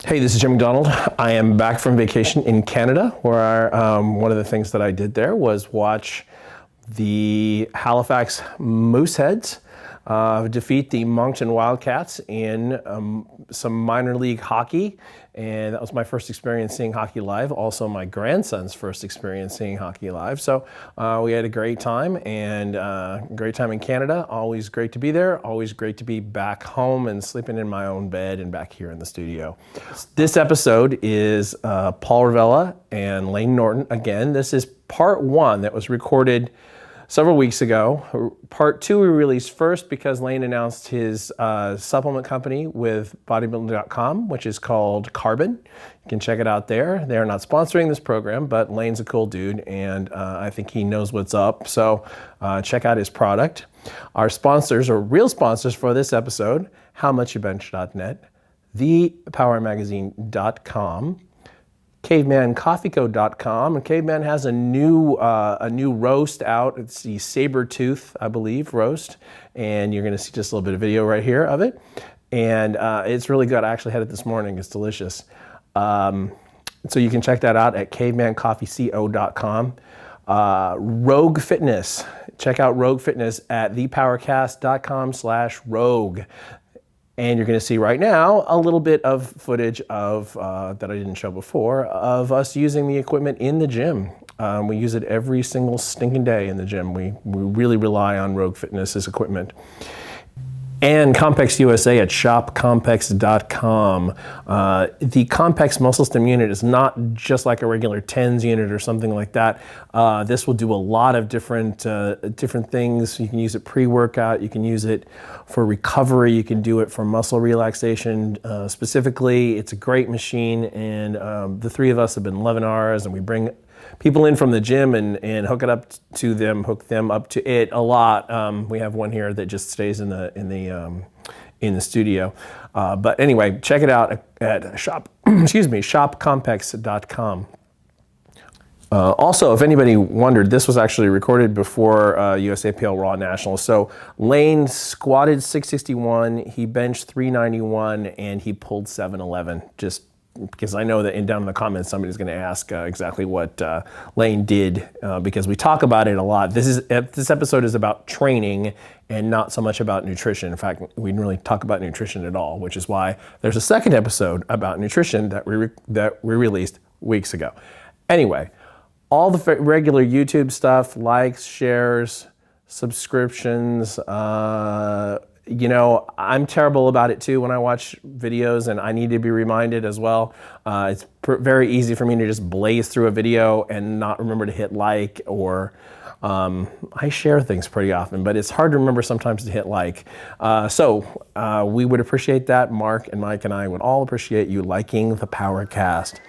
Hey, this is Jim McDonald. I am back from vacation in Canada, where one of the things that I did there was watch the Halifax Mooseheads defeat the Moncton Wildcats in some minor league hockey. And that was my first experience seeing hockey live, also my grandson's first experience seeing hockey live. So we had a great time, and great time in Canada. Always great to be there, always great to be back home and sleeping in my own bed and back here in the studio. This episode is Paul Revelia and Layne Norton. Again, this is part one that was recorded several weeks ago. Part two we released first because Layne announced his supplement company with bodybuilding.com, which is called Carbon. You can check it out there. They're not sponsoring this program, but Layne's a cool dude, and I think he knows what's up. So check out his product. Our sponsors, or real sponsors for this episode, howmuchyoubench.net, thepowermagazine.com, cavemancoffeeco.com, and Caveman has a new roast out. It's the saber tooth, I believe, roast, and you're going to see just a little bit of video right here of it, and it's really good. I actually had it this morning. It's delicious. So you can check that out at cavemancoffeeco.com. Rogue Fitness. Check out Rogue Fitness at thepowercast.com/rogue. And you're going to see right now a little bit of footage of that I didn't show before of us using the equipment in the gym. We use it every single stinking day in the gym. We really rely on Rogue Fitness's equipment. And Compex USA at shopcompex.com. The Compex Muscle Stim unit is not just like a regular TENS unit or something like that. This will do a lot of different things. You can use it pre-workout. You can use it for recovery. You can do it for muscle relaxation specifically. It's a great machine, and the three of us have been loving ours, and we bring people in from the gym and hook them up to it a lot. We have one here that just stays in the studio. But anyway, check it out at shopcompex.com. Also, if anybody wondered, this was actually recorded before USAPL Raw Nationals. So Layne squatted 661, he benched 391, and he pulled 711. Just because I know that down in the comments somebody's going to ask exactly what Layne did, because we talk about it a lot. This episode is about training and not so much about nutrition. In fact, we didn't really talk about nutrition at all, which is why there's a second episode about nutrition that we released weeks ago. Anyway, all the regular YouTube stuff, likes, shares, subscriptions. I'm terrible about it too when I watch videos, and I need to be reminded as well. It's very easy for me to just blaze through a video and not remember to hit like, or I share things pretty often, but it's hard to remember sometimes to hit like. So we would appreciate that. Mark and Mike and I would all appreciate you liking the PowerCast.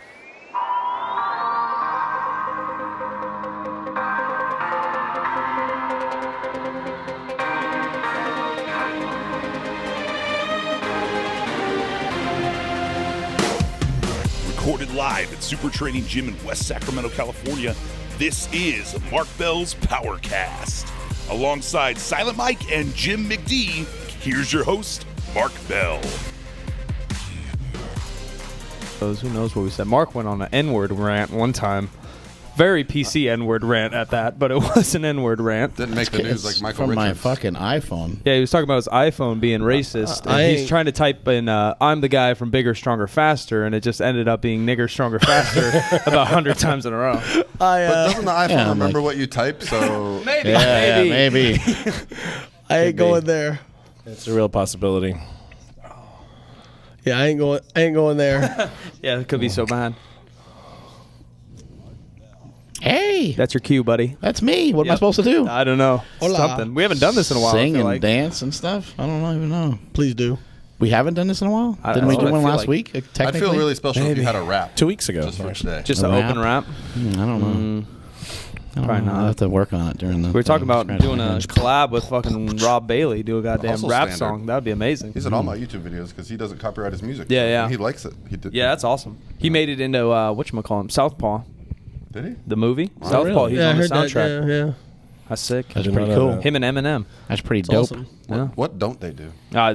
Recorded live at Super Training Gym in West Sacramento, California, this is Mark Bell's PowerCast. Alongside Silent Mike and Jim McD, here's your host, Mark Bell. Who knows what we said? Mark went on an N-word rant one time. Very PC N-word rant at that, but it was an N-word rant. Didn't make the news like Michael from Richards. my fucking iPhone. Yeah, he was talking about his iPhone being racist. And he's trying to type in, I'm the guy from Bigger, Stronger, Faster, and it just ended up being Nigger, Stronger, Faster about 100 times in a row. But doesn't the iPhone remember what you type? So Maybe. Yeah, maybe. I ain't going there. It's a real possibility. Yeah, I ain't going there. Yeah, it could be so bad. Hey, That's your cue, buddy. that's me. What am I supposed to do? I don't know. Hola. Something. We haven't done this in a while. Sing I feel and like. dance and stuff? I don't even know. Please do. We haven't done this in a while? I Didn't we don't do know. one I feel last like- week? I'd Technically? feel really special if you had a rap 2 weeks ago. just for today. Just A an open rap? rap. I don't know. Probably not. I'll have to work on it during the. We were talking about scratch doing my a head. collab with fucking Rob Bailey, do a goddamn Also rap standard. song. That would be amazing. He's in all my YouTube videos because he doesn't copyright his music. Yeah, yeah. And he likes it. He did. Yeah, that's awesome. He made it into whatchamacallit, Southpaw, Did he? the movie. Wow. Southpaw, really? he's Yeah, I on the heard that. soundtrack. Yeah. That's sick. That's pretty cool. Him and Eminem. That's pretty dope. Awesome. Yeah. What don't they do?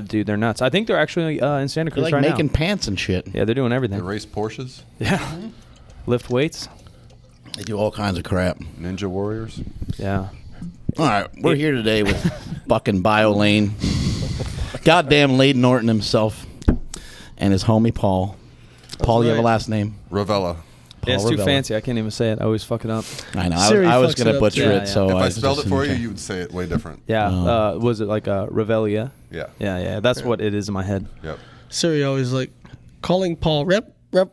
Dude, they're nuts. I think they're actually in Santa They're Cruz like right making now. pants and shit. Yeah, they're doing They everything. race Porsches, Yeah. Lift weights. They do all kinds of crap. Ninja Warriors. Yeah. All right, we're here today with fucking BioLayne. Goddamn Layne Norton himself and his homie Paul. Paul, you have a last name? Revelia. Yeah, it's too Revelia. fancy. I can't even say it. I always fuck it up. I know. Siri I was fucks going it to up, butcher too. it, so If I just spelled it for you, didn't you would say it way different. Yeah. Was it like Revelia? Yeah. Yeah. That's what it is in my head. Yep. Siri always like calling Paul Revelia.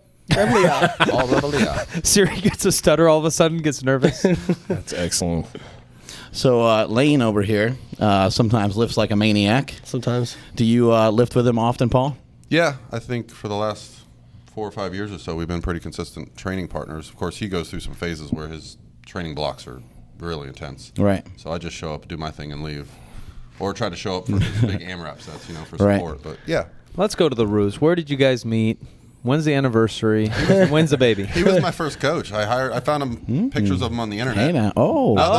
All Revelia. Siri gets a stutter all of a sudden, gets nervous. That's excellent. So Layne over here sometimes lifts like a maniac. Sometimes. Do you lift with him often, Paul? Yeah, I think for the last 4 or 5 years or so, we've been pretty consistent training partners. Of course, he goes through some phases where his training blocks are really intense. Right. So I just show up, do my thing, and leave. Or try to show up for his big AMRAP sets, for Right. support. But yeah, Let's go to the ruse. Where did you guys meet? When's the anniversary? When's the baby? he was my first coach. I found him pictures of him on the internet. Hey now. Oh. Those kind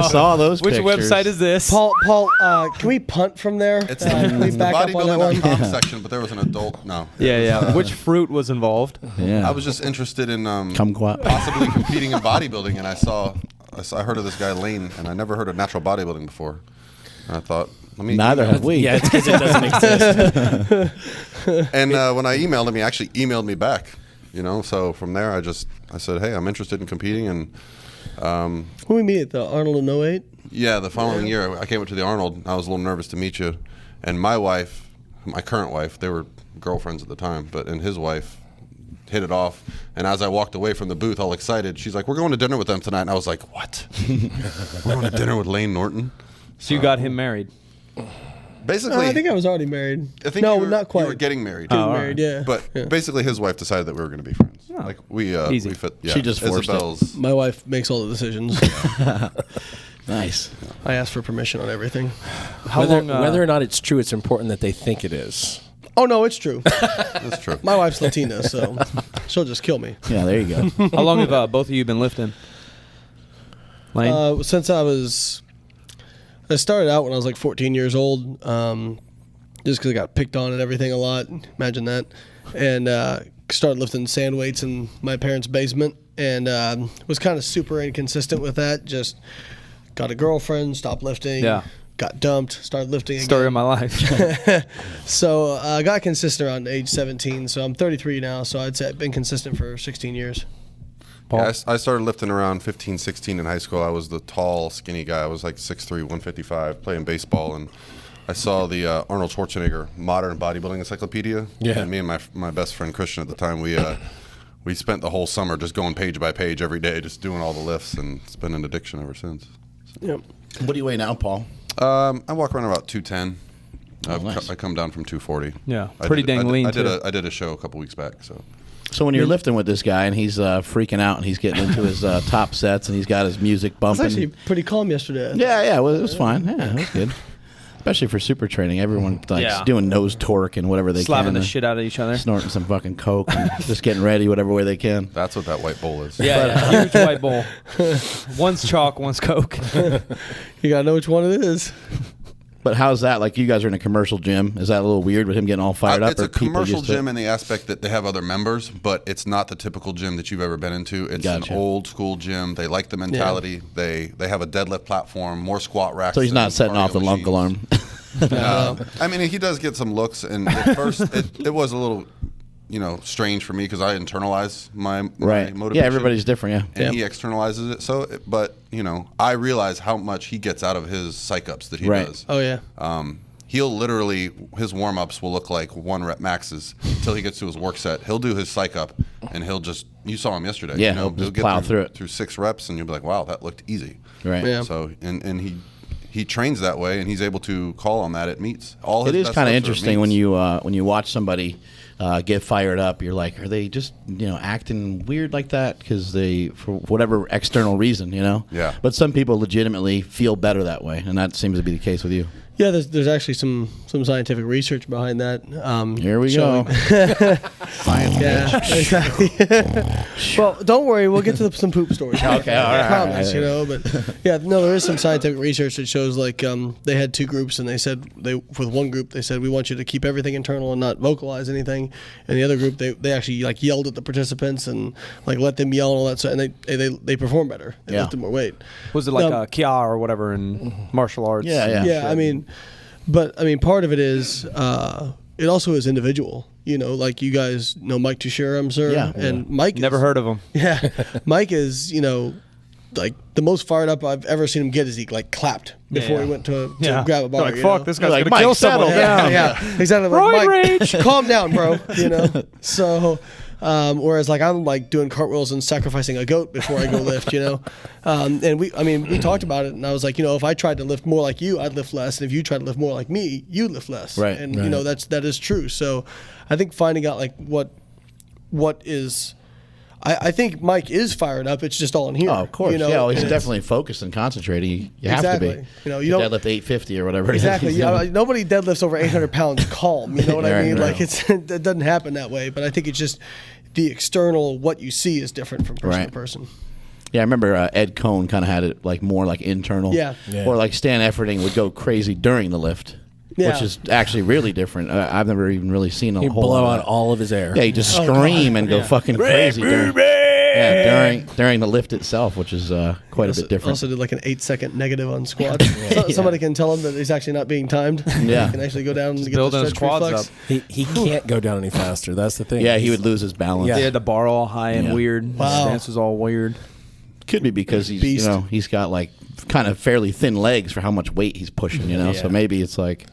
of I saw those Which pictures. website is this? Paul, can we punt from there? It's Can we the back up on that one? bodybuilding.com section, but there was an adult. No. Yeah. Which fruit was involved? Yeah. I was just interested in Kumquat. possibly competing in bodybuilding, and I heard of this guy Layne, and I never heard of natural bodybuilding before. And I thought, let me. Neither email have we. Yeah, it's because it doesn't exist. And when I emailed him, he actually emailed me back. So from there, I said, hey, I'm interested in competing, and When we meet at the Arnold in 08? yeah, the following year, I came up to the Arnold. I was a little nervous to meet you, and my wife, my current wife, they were girlfriends at the time, and his wife hit it off. And as I walked away from the booth, all excited, she's like, "We're going to dinner with them tonight." And I was like, "What? We're going to dinner with Layne Norton?" So you got him married. Basically, I think I was already married. I think no, you were, not quite. You were getting married, Getting married, yeah. but Yeah. basically, his wife decided that we were going to be friends. Like Easy. we fit. Yeah, She just forced it. Isabel's. My wife makes all the decisions. Nice. I ask for permission on everything. How whether, long? whether or not it's true, it's important that they think it is. Oh, no, it's true. That's true. My wife's Latina, so she'll just kill me. Yeah, there you go. How long have both of you been lifting? Layne? Since I started out when I was like 14 years old, just because I got picked on and everything a lot. Imagine that. And started lifting sand weights in my parents' basement, and was kind of super inconsistent with that. Just got a girlfriend, stopped lifting. Yeah. Got dumped, started lifting again. Story of my life. So I got consistent around age 17. So I'm 33 now. So I'd say I've been consistent for 16 years. Yeah, I started lifting around 15, 16 in high school. I was the tall, skinny guy. I was like 6'3", 155, playing baseball, and I saw the Arnold Schwarzenegger Modern Bodybuilding Encyclopedia. Yeah. And me and my best friend Christian at the time, we spent the whole summer just going page by page every day, just doing all the lifts, and it's been an addiction ever since. Yep. What do you weigh now, Paul? I walk around about 210. Nice. I come down from 240. Yeah, pretty dang lean, I too. did a show a couple weeks back, so. So when you're lifting with this guy and he's freaking out and he's getting into his top sets and he's got his music I was bumping. actually pretty calm yesterday. Yeah, well, it was fine. Yeah, it was good. Especially for super training. Everyone doing nose torque and whatever they Slapping can. the shit out of each other. Snorting some fucking coke and just getting ready whatever way they can. That's what that white bowl is. Yeah, huge white bowl. One's chalk, one's Coke. You got to know which one it is. But how's that? Like, you guys are in a commercial gym. Is that a little weird with him getting all fired up? It's or a people commercial just gym in the aspect that they have other members, but it's not the typical gym that you've ever been into. It's Gotcha. an old school gym. They like the mentality. They have a deadlift platform, more squat racks. So he's not than setting off the cardio lunk machines. alarm. I mean, he does get some looks, and at first it was a little, strange for me because I internalize my Right. motivation. Yeah, everybody's different, yeah. And he externalizes it. So, but I realize how much he gets out of his psych ups that he Right. does. Oh, yeah. He'll literally, his warm ups will look like 1 rep maxes until he gets to his work set. He'll do his psych up, and he'll just, you saw him yesterday. Yeah, he'll just plow through it. through 6 reps, and you'll be like, wow, that looked easy. Right. Yeah. So, and he trains that way, and he's able to call on that at meets. All his It is best kind of lifts are at interesting when meets. you watch somebody get fired up. You're like, are they just acting weird like that because they, for whatever external reason, Yeah. But some people legitimately feel better that way, and that seems to be the case with you. Yeah, there's actually some scientific research behind that. Here we showing- go. Yeah, exactly. Well, don't worry, we'll get to some poop stories. Okay, all right. I promise, you know. But yeah, no, there is some scientific research that shows like they had two groups, and they said with one group they said we want you to keep everything internal and not vocalize anything, and the other group they actually like yelled at the participants and like let them yell and all that stuff, and they perform better. They lifted more weight. Was it like Kia or whatever in martial arts? Yeah. Shit. I mean, part of it is it also is individual. You know, like you guys know Mike Tushira, I'm sure. Yeah. And Mike Never heard of him. Yeah. Mike is, you know, like the most fired up I've ever seen him get is he like clapped before he went to grab a bar. Like, you fuck, know? this guy's Like, going to kill someone. Yeah, exactly. Like, Roid Mike, rage. calm down, bro. You know? So, whereas like I'm like doing cartwheels and sacrificing a goat before I go lift, you know? And we talked about it, and I was like, you know, if I tried to lift more like you, I'd lift less. And if you tried to lift more like me, you'd lift less. Right. And, you know, that is true. So I think finding out like what is... I think Mike is fired up. It's just all in here. Oh, of course. You know? Yeah, well, he's definitely focused and concentrating. You have to be. You know, you don't deadlift 850 or whatever. exactly. It is. Yeah, nobody deadlifts over 800 pounds calm. You know what I mean? Right. Like it doesn't happen that way. But I think it's just the external. What you see is different from person to person. Yeah, I remember Ed Cohn kind of had it like more like internal. Yeah. Or like Stan Efferding would go crazy during the lift. Yeah. Which is actually really different. I've never even really seen a He'd whole blow lot out of all of his air. Yeah, he just scream and go fucking crazy during the lift itself, which is quite a bit different. Also did like an 8-second negative on squats. Somebody can tell him that he's actually not being timed. Yeah. He can actually go down and get building the his stretch quads reflex. up. He can't go down any faster. That's the thing. Yeah, he would lose his balance. Yeah. He had the bar all high and Yeah. weird. Wow. His stance was all weird. Could be because he's Beast. he's got like kind of fairly thin legs for how much weight he's pushing, you know. So maybe it's like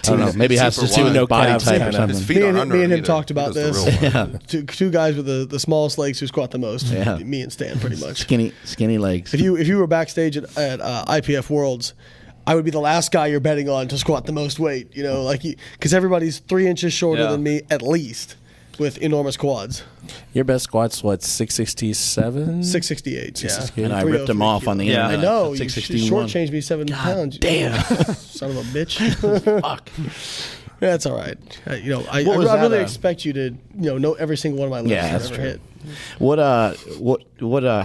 I don't know. Maybe it has to do with no body calves, type yeah. or something. His feet are under Me and him he talked does about the this. real one. Two guys with the smallest legs who squat the most. Yeah. Me and Stan, pretty much. Skinny legs. If you were backstage at IPF Worlds, I would be the last guy you're betting on to squat the most weight. You know, like because everybody's 3 inches shorter than me at least, with enormous quads. Your best squat's what, 667? 668. Yeah. And I ripped him off on the Yeah. internet. I know. at You 661. shortchanged me 7 pounds. damn. Son of a bitch. Fuck. That's all right. You know, I What was that, really expect you to know every single one of my lifts Yeah, I've that's ever true. hit.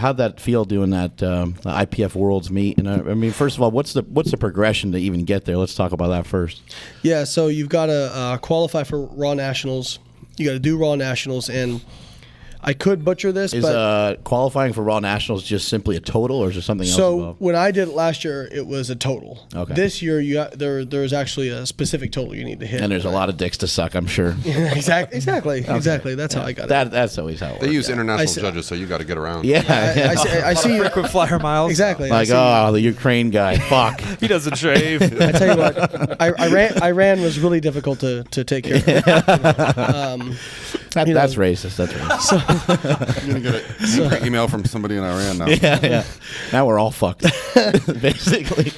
How'd that feel doing that the IPF Worlds meet? And I mean, first of all, what's the progression to even get there? Let's talk about that first. Yeah, so you've got to qualify for Raw Nationals. You got to do Raw Nationals, and I could butcher this, Is but qualifying for Raw Nationals just simply a total, or is there something else so involved? when I did it last year, it was a total. Okay. This year, there's actually a specific total you need to hit. And there's a lot of dicks to suck, I'm sure. Exactly. That's how I got it. That's always how it works. They use international see- judges, so you got to get around. Yeah. I see. Frequent flyer miles. Exactly. Like, the Ukraine guy. Fuck. He doesn't shave. I tell you what, Iran was really difficult to take care of. That's racist. That's racist. You're going to get an angry email from somebody in Iran now. Yeah. Now we're all fucked. Basically.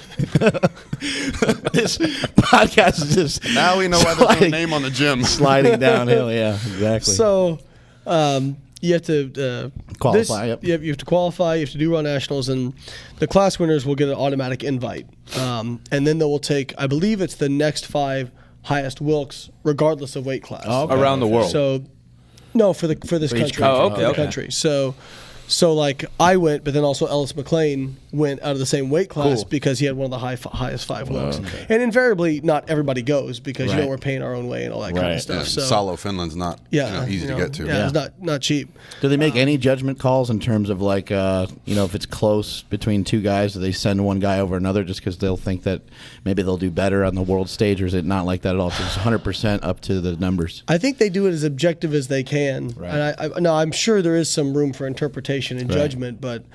This podcast is just Now we know why there's no name on the gym. sliding downhill. Yeah, exactly. So you have to Qualify, yep. You have to qualify. You have to do Raw Nationals, and the class winners will get an automatic invite. And then they will take, I believe it's the next 5 highest Wilks, regardless of weight class. Around the world. So, no, for this country. country. For the country. So like I went, but then also Ellis McLean went out of the same weight class because he had one of the highest 5 Wilks. And invariably, not everybody goes because you know we're paying our own way and all that kind of stuff. Yeah, So Salo, Finland's not easy to get to. Yeah, it's not cheap. Do they make any judgment calls in terms of like, if it's close between 2 guys, do they send one guy over another just because they'll think that maybe they'll do better on the world stage, or is it not like that at all? It's 100% up to the numbers. I think they do it as objective as they can. Right. And I'm sure there is some room for interpretation and judgment, but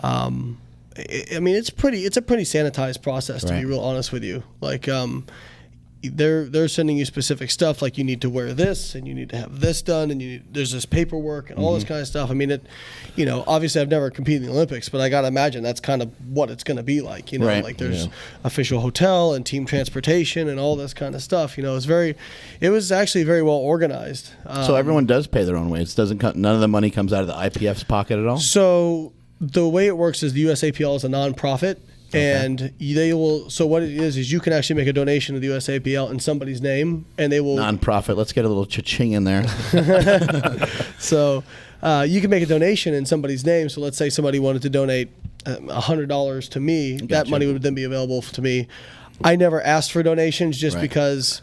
I mean, it's a pretty sanitized process, to be real honest with you. Like, they're sending you specific stuff, like you need to wear this and you need to have this done, and there's this paperwork and all this kind of stuff. I mean, obviously I've never competed in the Olympics, but I got to imagine that's kind of what it's going to be like, like there's official hotel and team transportation and all this kind of stuff. It was actually very well organized. So everyone does pay their own way. It doesn't none of the money comes out of the IPF's pocket at all? So the way it works is the USAPL is a nonprofit, And they will. So what it is you can actually make a donation to the USAPL in somebody's name, and they will nonprofit. Let's get a little cha-ching in there. So you can make a donation in somebody's name. So let's say somebody wanted to donate $100 to me. Gotcha. That money would then be available to me. I never asked for donations just because.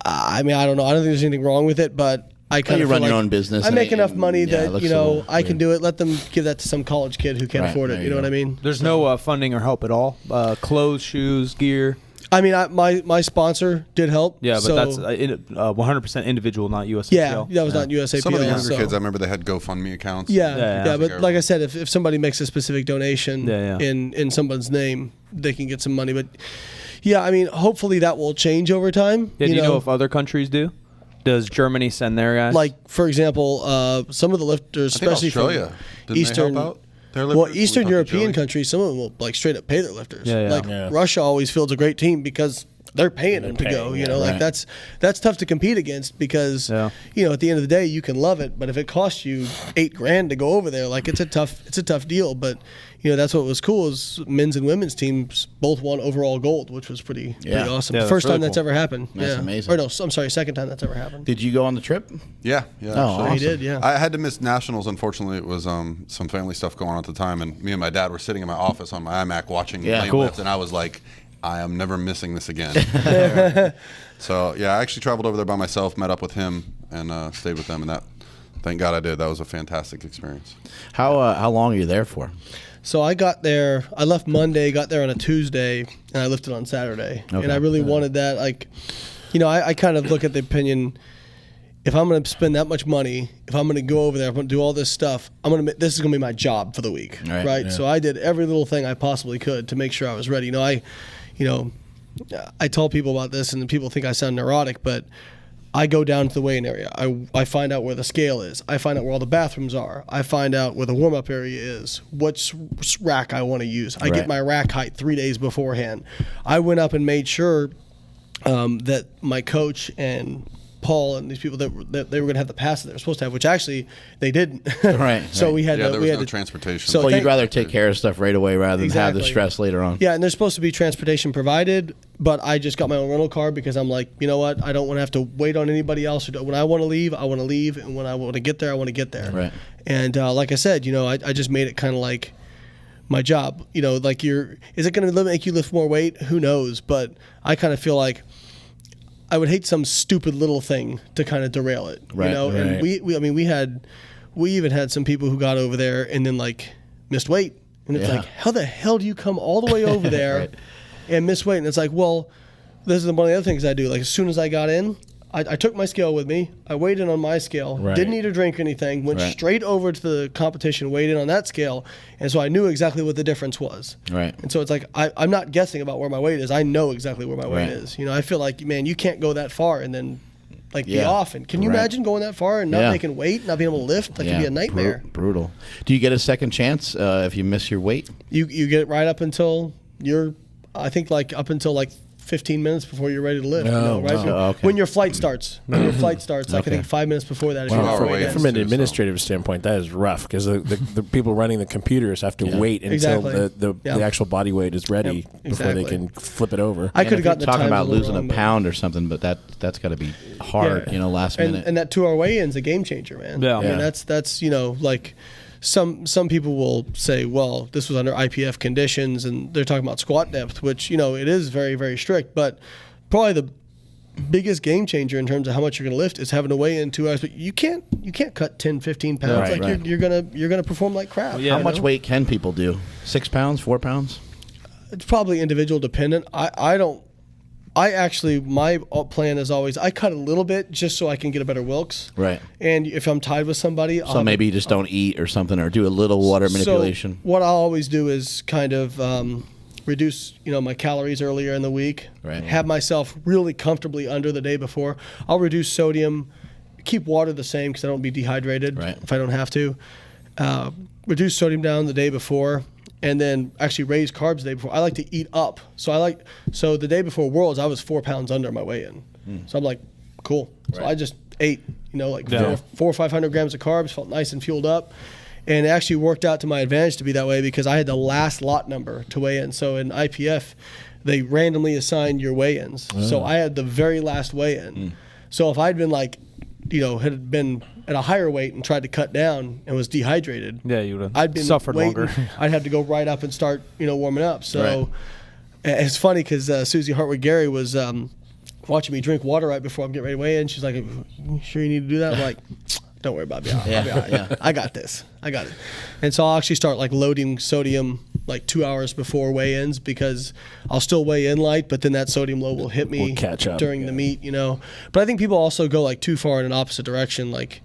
I mean, I don't know. I don't think there's anything wrong with it, but I kind of run like your own business. I make enough money that I can weird. do it. Let them give that to some college kid who can't Right, afford it. there You know you what I go. mean? There's no funding or help at all. Clothes, shoes, gear. I mean, my sponsor did help. Yeah, but so, that's 100% individual, not USAPL. yeah, that was not USAPL. Some of the younger so. kids, I remember they had GoFundMe accounts. Yeah, but Figure like I out. said, if somebody makes a specific donation in someone's name, they can get some money. But yeah, I mean, hopefully that will change over time. Yeah, do you know if other countries do? Does Germany send their guys? Like, for example, some of the lifters, I think especially Australia. from Didn't Eastern, they help out? Their well, lifters? We Eastern talked to European Joey. countries, some of them will like straight up pay their lifters. Yeah, yeah. Like Yeah. Russia always fields a great team because they're paying them to go. You know, like that's tough to compete against because you know at the end of the day you can love it, but if it costs you $8,000 to go over there, like it's a tough deal. But you know that's what was cool is men's and women's teams both won overall gold, which was pretty awesome. Yeah, that's First time really that's cool. ever happened. That's amazing. Or no, I'm sorry, second time that's ever happened. Did you go on the trip? Yeah. Oh, actually. awesome. He did, yeah. I had to miss nationals. Unfortunately, it was some family stuff going on at the time, and me and my dad were sitting in my office on my iMac watching Layne cool. lift, and I was like, I am never missing this again. So yeah, I actually traveled over there by myself, met up with him, and stayed with them, and that. Thank God I did. That was a fantastic experience. How long are you there for? So I got there. I left Monday, got there on a Tuesday, and I lifted on Saturday. Okay. And I really wanted that. Like, you know, I kind of look at the opinion. If I'm going to spend that much money, if I'm going to go over there, I'm going to do all this stuff. This is going to be my job for the week, right? Yeah. So I did every little thing I possibly could to make sure I was ready. I tell people about this, and people think I sound neurotic, but I go down to the weighing area. I find out where the scale is. I find out where all the bathrooms are. I find out where the warm-up area is, which rack I want to use. I get my rack height 3 days beforehand. I went up and made sure that my coach and Paul and these people that they were going to have the pass that they were supposed to have, which actually they didn't. Right. So we had there was no to transportation. So Well, you'd rather take care of stuff right away rather than have the Exactly. stress later on. Yeah, and there's supposed to be transportation provided, but I just got my own rental car because I'm like, you know what? I don't want to have to wait on anybody else. When I want to leave, I want to leave, and when I want to get there, I want to get there. Right. And like I said, you know, I just made it kind of like my job. You know, like is it going to make you lift more weight? Who knows? But I kind of feel like I would hate some stupid little thing to kind of derail it. Right, You know, and we even had some people who got over there and then like missed weight. And it's like, how the hell do you come all the way over there and miss weight? And it's like, well, this is one of the other things I do. Like as soon as I got in, I took my scale with me. I weighed in on my scale. Right. Didn't eat or drink anything. Went straight over to the competition, weighed in on that scale. And so I knew exactly what the difference was. Right. And so it's like, I'm not guessing about where my weight is. I know exactly where my weight is. You know, I feel like, man, you can't go that far and then like be off. And can you imagine going that far and not making weight, not being able to lift? That could be a nightmare. Brutal. Do you get a second chance if you miss your weight? You get it right up until I think like up until like 15 minutes before you're ready to lift. Oh, right? wow. Okay. When your flight starts. Like I think 5 minutes before that is your Wow. weight Right. in. From an administrative standpoint, that is rough because the people running the computers have to wait until Exactly. the actual body weight is ready before they exactly. can flip it over. I And could if have gotten you're the talking times about a little losing wrong, a but- pound or something, but that's got to be hard, Yeah. last minute. And that 2 hour weigh-in's a game changer, man. Yeah. I mean, Yeah. that's like some people will say, well, this was under IPF conditions, and they're talking about squat depth, which it is very, very strict. But probably the biggest game changer in terms of how much you're going to lift is having to weigh in 2 hours. But you can't cut 10, 15 pounds. Right, right. You're gonna perform like crap. Well, yeah. How much weight can people do? 6 pounds, 4 pounds? It's probably individual dependent. My plan is always I cut a little bit just so I can get a better Wilks. Right. And if I'm tied with somebody, So maybe you just don't eat or something, or do a little water manipulation. So what I'll always do is kind of reduce, my calories earlier in the week. Right. Have myself really comfortably under the day before. I'll reduce sodium, keep water the same because I don't be dehydrated Right. if I don't have to. Reduce sodium down the day before, and then actually raise carbs the day before. I like to eat up. So the day before Worlds, I was 4 pounds under my weigh-in. So I'm like, cool. So I just ate, 400 or 500 grams of carbs, felt nice and fueled up. And it actually worked out to my advantage to be that way because I had the last lot number to weigh in. So in IPF, they randomly assign your weigh-ins. So I had the very last weigh-in. So if I'd been like, had been at a higher weight and tried to cut down and was dehydrated, you would I'd have been suffered waiting. longer. I'd have to go right up and start, warming up. So it's funny because Susie Hartwig-Gary was watching me drink water right before I'm getting ready to weigh in. She's like, "You sure you need to do that?" I'm like, "Don't worry about it. I'll be all right. I got this. I got it." And so I'll actually start like loading sodium like 2 hours before weigh-ins because I'll still weigh in light, but then that sodium load will hit me Will catch up, during the meet, But I think people also go like too far in an opposite direction, like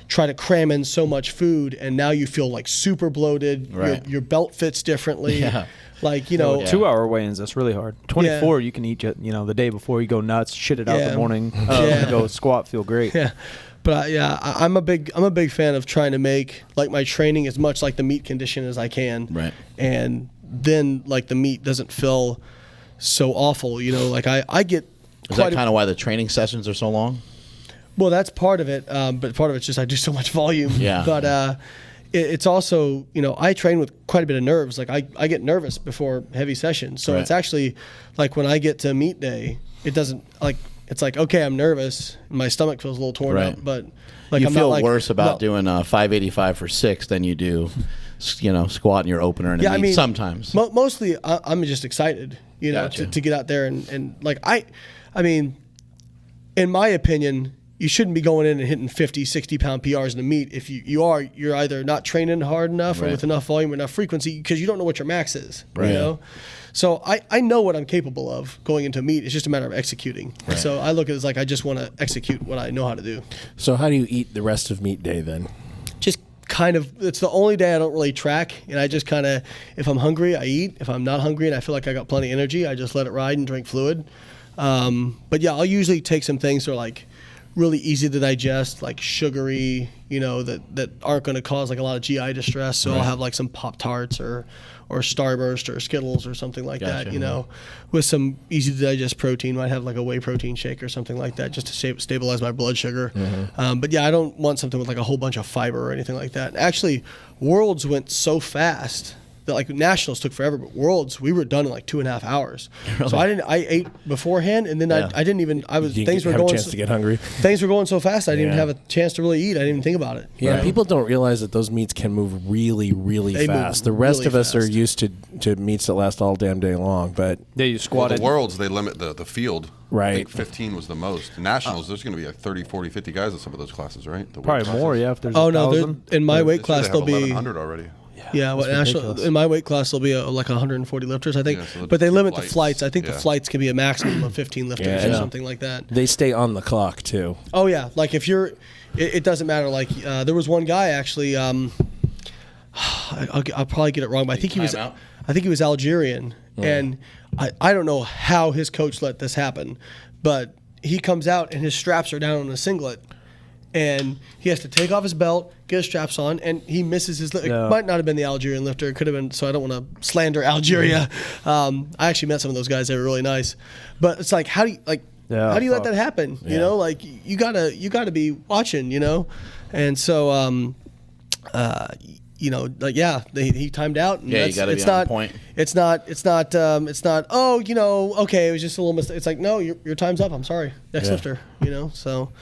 try to cram in so much food and now you feel like super bloated. Right. Your belt fits differently. Yeah. Like, 2 hour weigh-ins, that's really hard. 24, you can eat, the day before you go nuts, shit it out the morning, go squat, feel great. Yeah. But I'm a big fan of trying to make like my training as much like the meet condition as I can. Right. And then like the meet doesn't feel so awful, like I get. Is that kind of why the training sessions are so long? Well, that's part of it. But part of it's just I do so much volume. Yeah. But it's also, I train with quite a bit of nerves. Like I get nervous before heavy sessions. So it's actually like when I get to meet day, it doesn't like. It's like, okay, I'm nervous. My stomach feels a little torn up, but like you I'm feel not like, worse about doing 585 for 6 than you do, squatting your opener in a meet sometimes. Mostly, I'm just excited, Gotcha. to get out there and like I mean, in my opinion, you shouldn't be going in and hitting 50, 60 pound PRs in a meet. If you're either not training hard enough or with enough volume or enough frequency because you don't know what your max is, So I know what I'm capable of going into a meet. It's just a matter of executing. Right. So I look at it as like I just want to execute what I know how to do. So how do you eat the rest of meet day then? Just kind of, it's the only day I don't really track. And I just kind of, if I'm hungry, I eat. If I'm not hungry and I feel like I got plenty of energy, I just let it ride and drink fluid. But yeah, I'll usually take some things that are like really easy to digest, like sugary, that aren't going to cause like a lot of GI distress. So I'll have like some Pop-Tarts or Starburst or Skittles or something like that, with some easy to digest protein. Might have like a whey protein shake or something like that just to stabilize my blood sugar. But yeah, I don't want something with like a whole bunch of fiber or anything like that. Actually, Worlds went so fast that like Nationals took forever, but Worlds we were done in like 2.5 hours. Really? So I ate beforehand and then I didn't even things were going a chance to get hungry. Things were going so fast I didn't even have a chance to really eat. I didn't even think about it. Yeah, people don't realize that those meets can move really, really fast. The rest of us are used to meets that last all damn day long, but you squatted. The Worlds, they limit the field. Right. I think 15 was the most. Nationals, there's going to be like 30, 40, 50 guys in some of those classes, right? Probably more, if there's in my weight class there'll be 1,100 already. Yeah, in my weight class there'll be like 140 lifters, I think. Yeah, so but they limit the flights. I think the flights can be a maximum of 15 lifters or something like that. They stay on the clock too. Oh yeah, like if you're, it doesn't matter. Like there was one guy actually. I'll probably get it wrong, but I think he was Algerian, and I don't know how his coach let this happen, but he comes out and his straps are down on a singlet. And he has to take off his belt, get his straps on, and he misses his lift. It might not have been the Algerian lifter. It could have been, so I don't want to slander Algeria. I actually met some of those guys. They were really nice. But it's like, how do you let that happen? Like you gotta be watching, And so, he timed out. And you gotta be on point. It's not, okay, it was just a little mistake. It's like, no, your time's up. I'm sorry. Next lifter, so.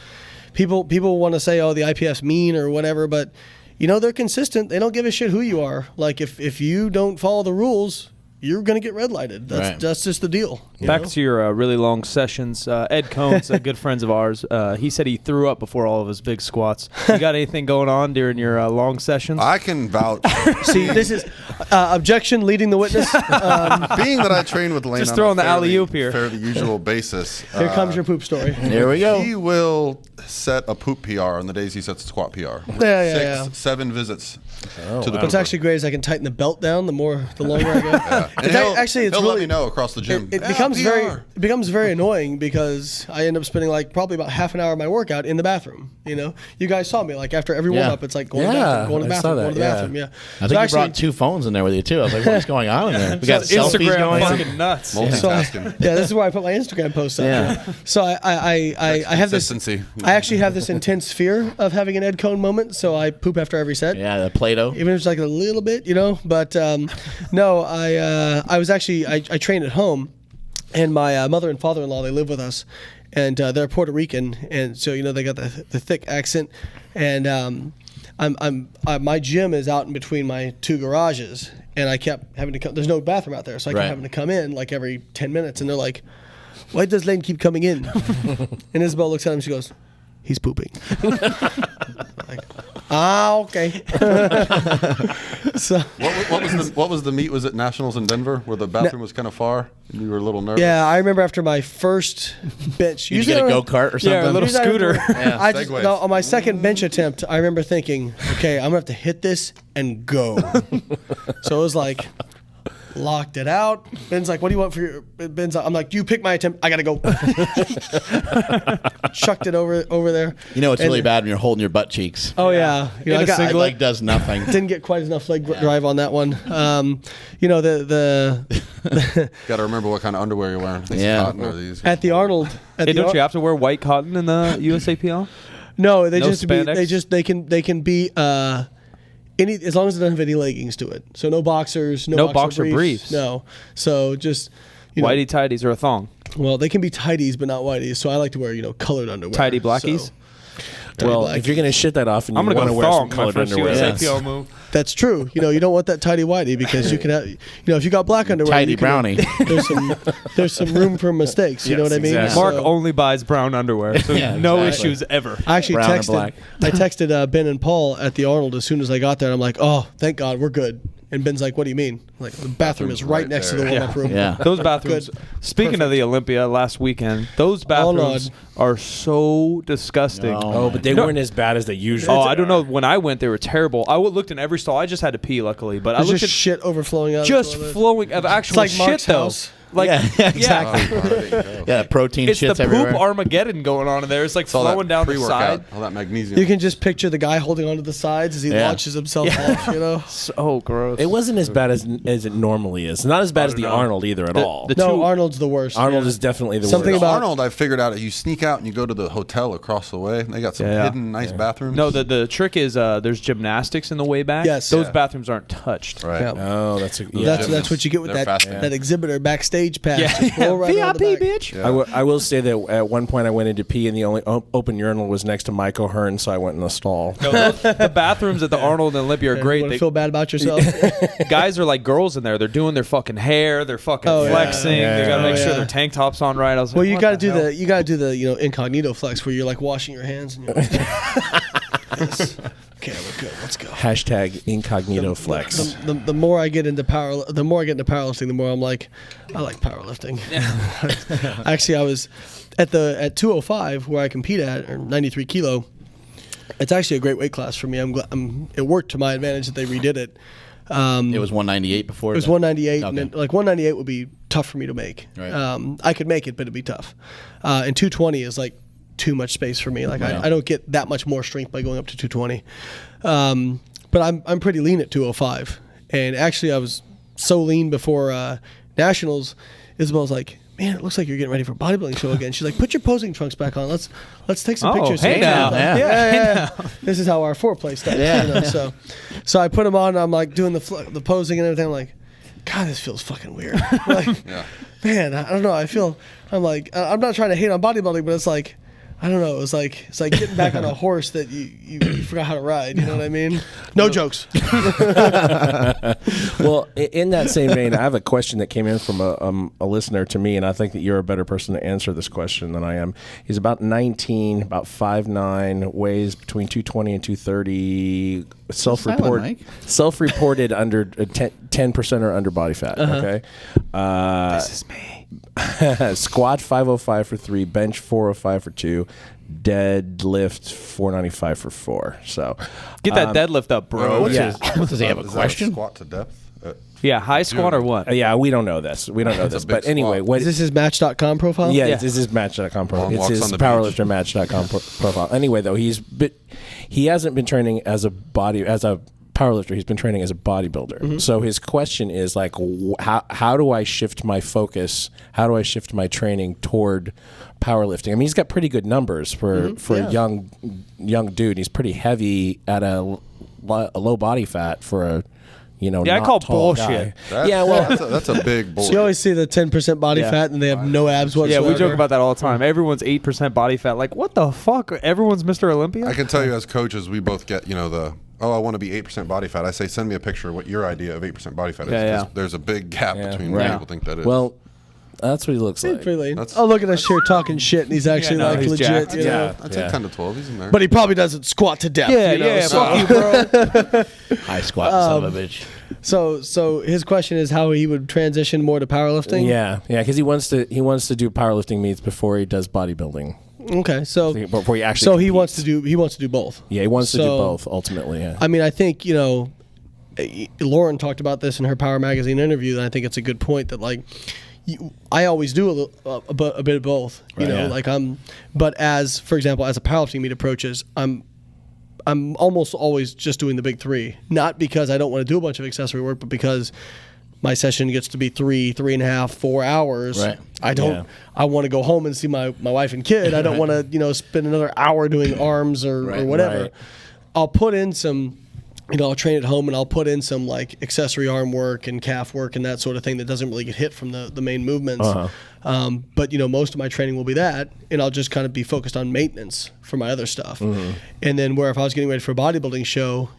People want to say, oh, the IPF's mean or whatever, but they're consistent. They don't give a shit who you are. Like if you don't follow the rules, you're going to get red lighted. That's just the deal. Back to your really long sessions. Ed Cohn's good friends of ours. He said he threw up before all of his big squats. You got anything going on during your long sessions? I can vouch. See, this is objection leading the witness. Being that I train with Layne just on throwing a the alley-oop here. fairly usual basis. Here comes your poop story. There we go. He will set a poop PR on the days he sets a squat PR. Yeah. 7 visits to the What's pooper. actually great is I can tighten the belt down the longer I go. And he'll let me know across the gym. It becomes very annoying because I end up spending like probably about half an hour of my workout in the bathroom. You guys saw me like after every warm up, it's like going to the bathroom, going to the bathroom, going to the bathroom. Yeah, I think you brought 2 phones in there with you too. I was like, what's going on in there? We got selfies Instagram going on. fucking nuts. Multitasking. This is where I put my Instagram posts up. Yeah. So I have this. Consistency. I actually have this intense fear of having an Ed Cohn moment, so I poop after every set. Yeah, the Play-Doh. Even if it's like a little bit, But no, I was actually I train at home, and my mother and father-in-law, they live with us, and they're Puerto Rican, and so they got the thick accent, and my gym is out in between my 2 garages, and I kept having to come. There's no bathroom out there, so I kept having to come in like every 10 minutes, and they're like, "Why does Layne keep coming in?" And Isabel looks at him, she goes, "He's pooping." Like, okay. So what was the meet? Was it Nationals in Denver where the bathroom was kind of far and you were a little nervous? Yeah, I remember after my first bench. You get a go-kart or something? Yeah, a little scooter. On my second bench attempt, I remember thinking, okay, I'm going to have to hit this and go. So it was like, locked it out. Ben's like, what do you want for your... Ben's like, I'm like, you pick my attempt. I got to go. Chucked it over there. It's really bad when you're holding your butt cheeks. Oh, yeah. It like does nothing. Didn't get quite enough leg drive on that one. Got to remember what kind of underwear you're wearing. Cotton or these. At the Arnold... Hey, don't you have to wear white cotton in the USAPL? No, they No just spandex? they can be as long as it doesn't have any leggings to it. So no boxers, no boxer briefs. No. So just whitey tighties or a thong. Well, they can be tighties, but not whiteys. So I like to wear colored underwear. Tighty blackies. Well, if you're gonna shit that off and you want to wear some colored underwear, USAPL move. That's true. You don't want that tighty whitey because you can have, if you got black underwear, Tidy brownie. There's some room for mistakes. You know what I mean? Exactly. Mark only buys brown underwear, so no issues ever. I actually Brown or black. texted Ben and Paul at the Arnold as soon as I got there. And I'm like, oh, thank God, we're good. And Ben's like, what do you mean? Like, the bathroom is right next to the warm-up room. Yeah. Those bathrooms. Speaking of the Olympia last weekend, those bathrooms are so disgusting. Oh, but they weren't as bad as they usually Oh, are. I don't know. When I went, they were terrible. I looked in every stall. I just had to pee, luckily. But I There's looked just at shit overflowing out. just of the toilet. flowing of actual It's like shit, Mark's though. house. Like, exactly. Yeah, protein It's shits the poop everywhere. Armageddon going on in there. It's like flowing down the side. All that magnesium. You can just picture the guy holding onto the sides as he launches himself off, So gross. It wasn't as bad as it normally is. Not as bad as the Arnold either at all. No, Arnold's the worst. Arnold is definitely the Something worst. about- Arnold, I figured out you sneak out and you go to the hotel across the way. They got some hidden nice bathrooms. No, the trick is there's gymnastics in the way back. Yes. Those bathrooms aren't touched. Right. Yeah. Oh, that's That's what you get with They're that fascinating. exhibitor backstage pass. Yeah. Just roll right around the VIP, back. bitch. Yeah. I will say that at one point I went in to pee and the only open urinal was next to Mike O'Hearn, so I went in the stall. No, the bathrooms at the Arnold and Olympia are You great. wanna They, feel bad about yourself? guys are like girls in there. They're doing their fucking hair. They're fucking flexing. They gotta make sure their tank top's on right. I was like, Well, you what got to the do hell? the incognito flex where you're like washing your hands and you're like, yes. Okay, we're good. Let's go. Hashtag incognito flex. The more I get into powerlifting, the more I'm like, I like powerlifting. Actually, I was at 205 where I compete at, or 93 kilo. It's actually a great weight class for me. It worked to my advantage that they redid it. It was 198 before. It was 198, Okay. and 198 would be tough for me to make. Right. I could make it, but it'd be tough. And 220 is like too much space for me. Like I don't get that much more strength by going up to 220. But I'm pretty lean at 205. And actually, I was so lean before Nationals. Isabel's like, man, it looks like you're getting ready for a bodybuilding show again. She's like, put your posing trunks back on. Let's take some pictures. hey now. Yeah. This is how our foreplay starts. Yeah. So I put them on. And I'm like doing the posing and everything. I'm like, God, this feels fucking weird. Like, man, I don't know. I'm like, I'm not trying to hate on bodybuilding, but it's like, I don't know. It's like getting back on a horse that you forgot how to ride. You know what I mean? No jokes. Well, in that same vein, I have a question that came in from a listener to me, and I think that you're a better person to answer this question than I am. He's about 19, about 5'9", weighs between 220 and 230, self-reported under 10% or under body fat. Okay, This is me. squat 505 for 3, bench 405 for 2, deadlift 495 for 4. So Get that deadlift up, bro. What's yeah. his- Does he have a is that question? squat to depth? Yeah, high squat or what? Yeah, we don't know this. We don't know this. But anyway, squat. what Is this his Match.com profile? Yeah, this is Match.com profile. Long It's walks his on the beach. powerliftermatch.com profile. Anyway, though, he hasn't been training as a powerlifter. He's been training as a bodybuilder. So his question is like, how do I shift my focus? How do I shift my training toward powerlifting? I mean, he's got pretty good numbers for a young dude. He's pretty heavy at a low body fat for a Yeah, I call bullshit. That's a big bullshit. So you always see the 10% body fat and they have no abs Yeah, whatsoever. we joke about that all the time. Everyone's 8% body fat. Like, what the fuck? Everyone's Mr. Olympia? I can tell you as coaches, we both get, I want to be 8% body fat. I say, send me a picture of what your idea of 8% body fat is. Yeah. 'Cause there's a big gap between what people think that is. Well, that's what he looks Hey, like. pretty lean. That's- Oh, look at us here talking shit, and he's actually no, like he's legit. jacked. You know? I'd say 10 to 12. He's in there. But he probably doesn't squat to death. Yeah, you know, yeah, so. fuck you, bro. High squat, son of a bitch. So his question is how he would transition more to powerlifting. Yeah, because he wants to do powerlifting meets before he does bodybuilding. Okay, so Before he actually. so he competes. wants to do both. Yeah, he wants to do So- both ultimately. Yeah. I mean, I think Lauren talked about this in her Power Magazine interview, and I think it's a good point that like. I always do a bit of both, but for example, as a powerlifting meet approaches, I'm almost always just doing the big three, not because I don't want to do a bunch of accessory work, but because my session gets to be 3.5, 4 hours. Right. I want to go home and see my wife and kid. I don't want to, spend another hour doing arms or whatever. Right. I'll put in some, I'll train at home and I'll put in some like accessory arm work and calf work and that sort of thing that doesn't really get hit from the main movements. But most of my training will be that, and I'll just kind of be focused on maintenance for my other stuff. And then where if I was getting ready for a bodybuilding show,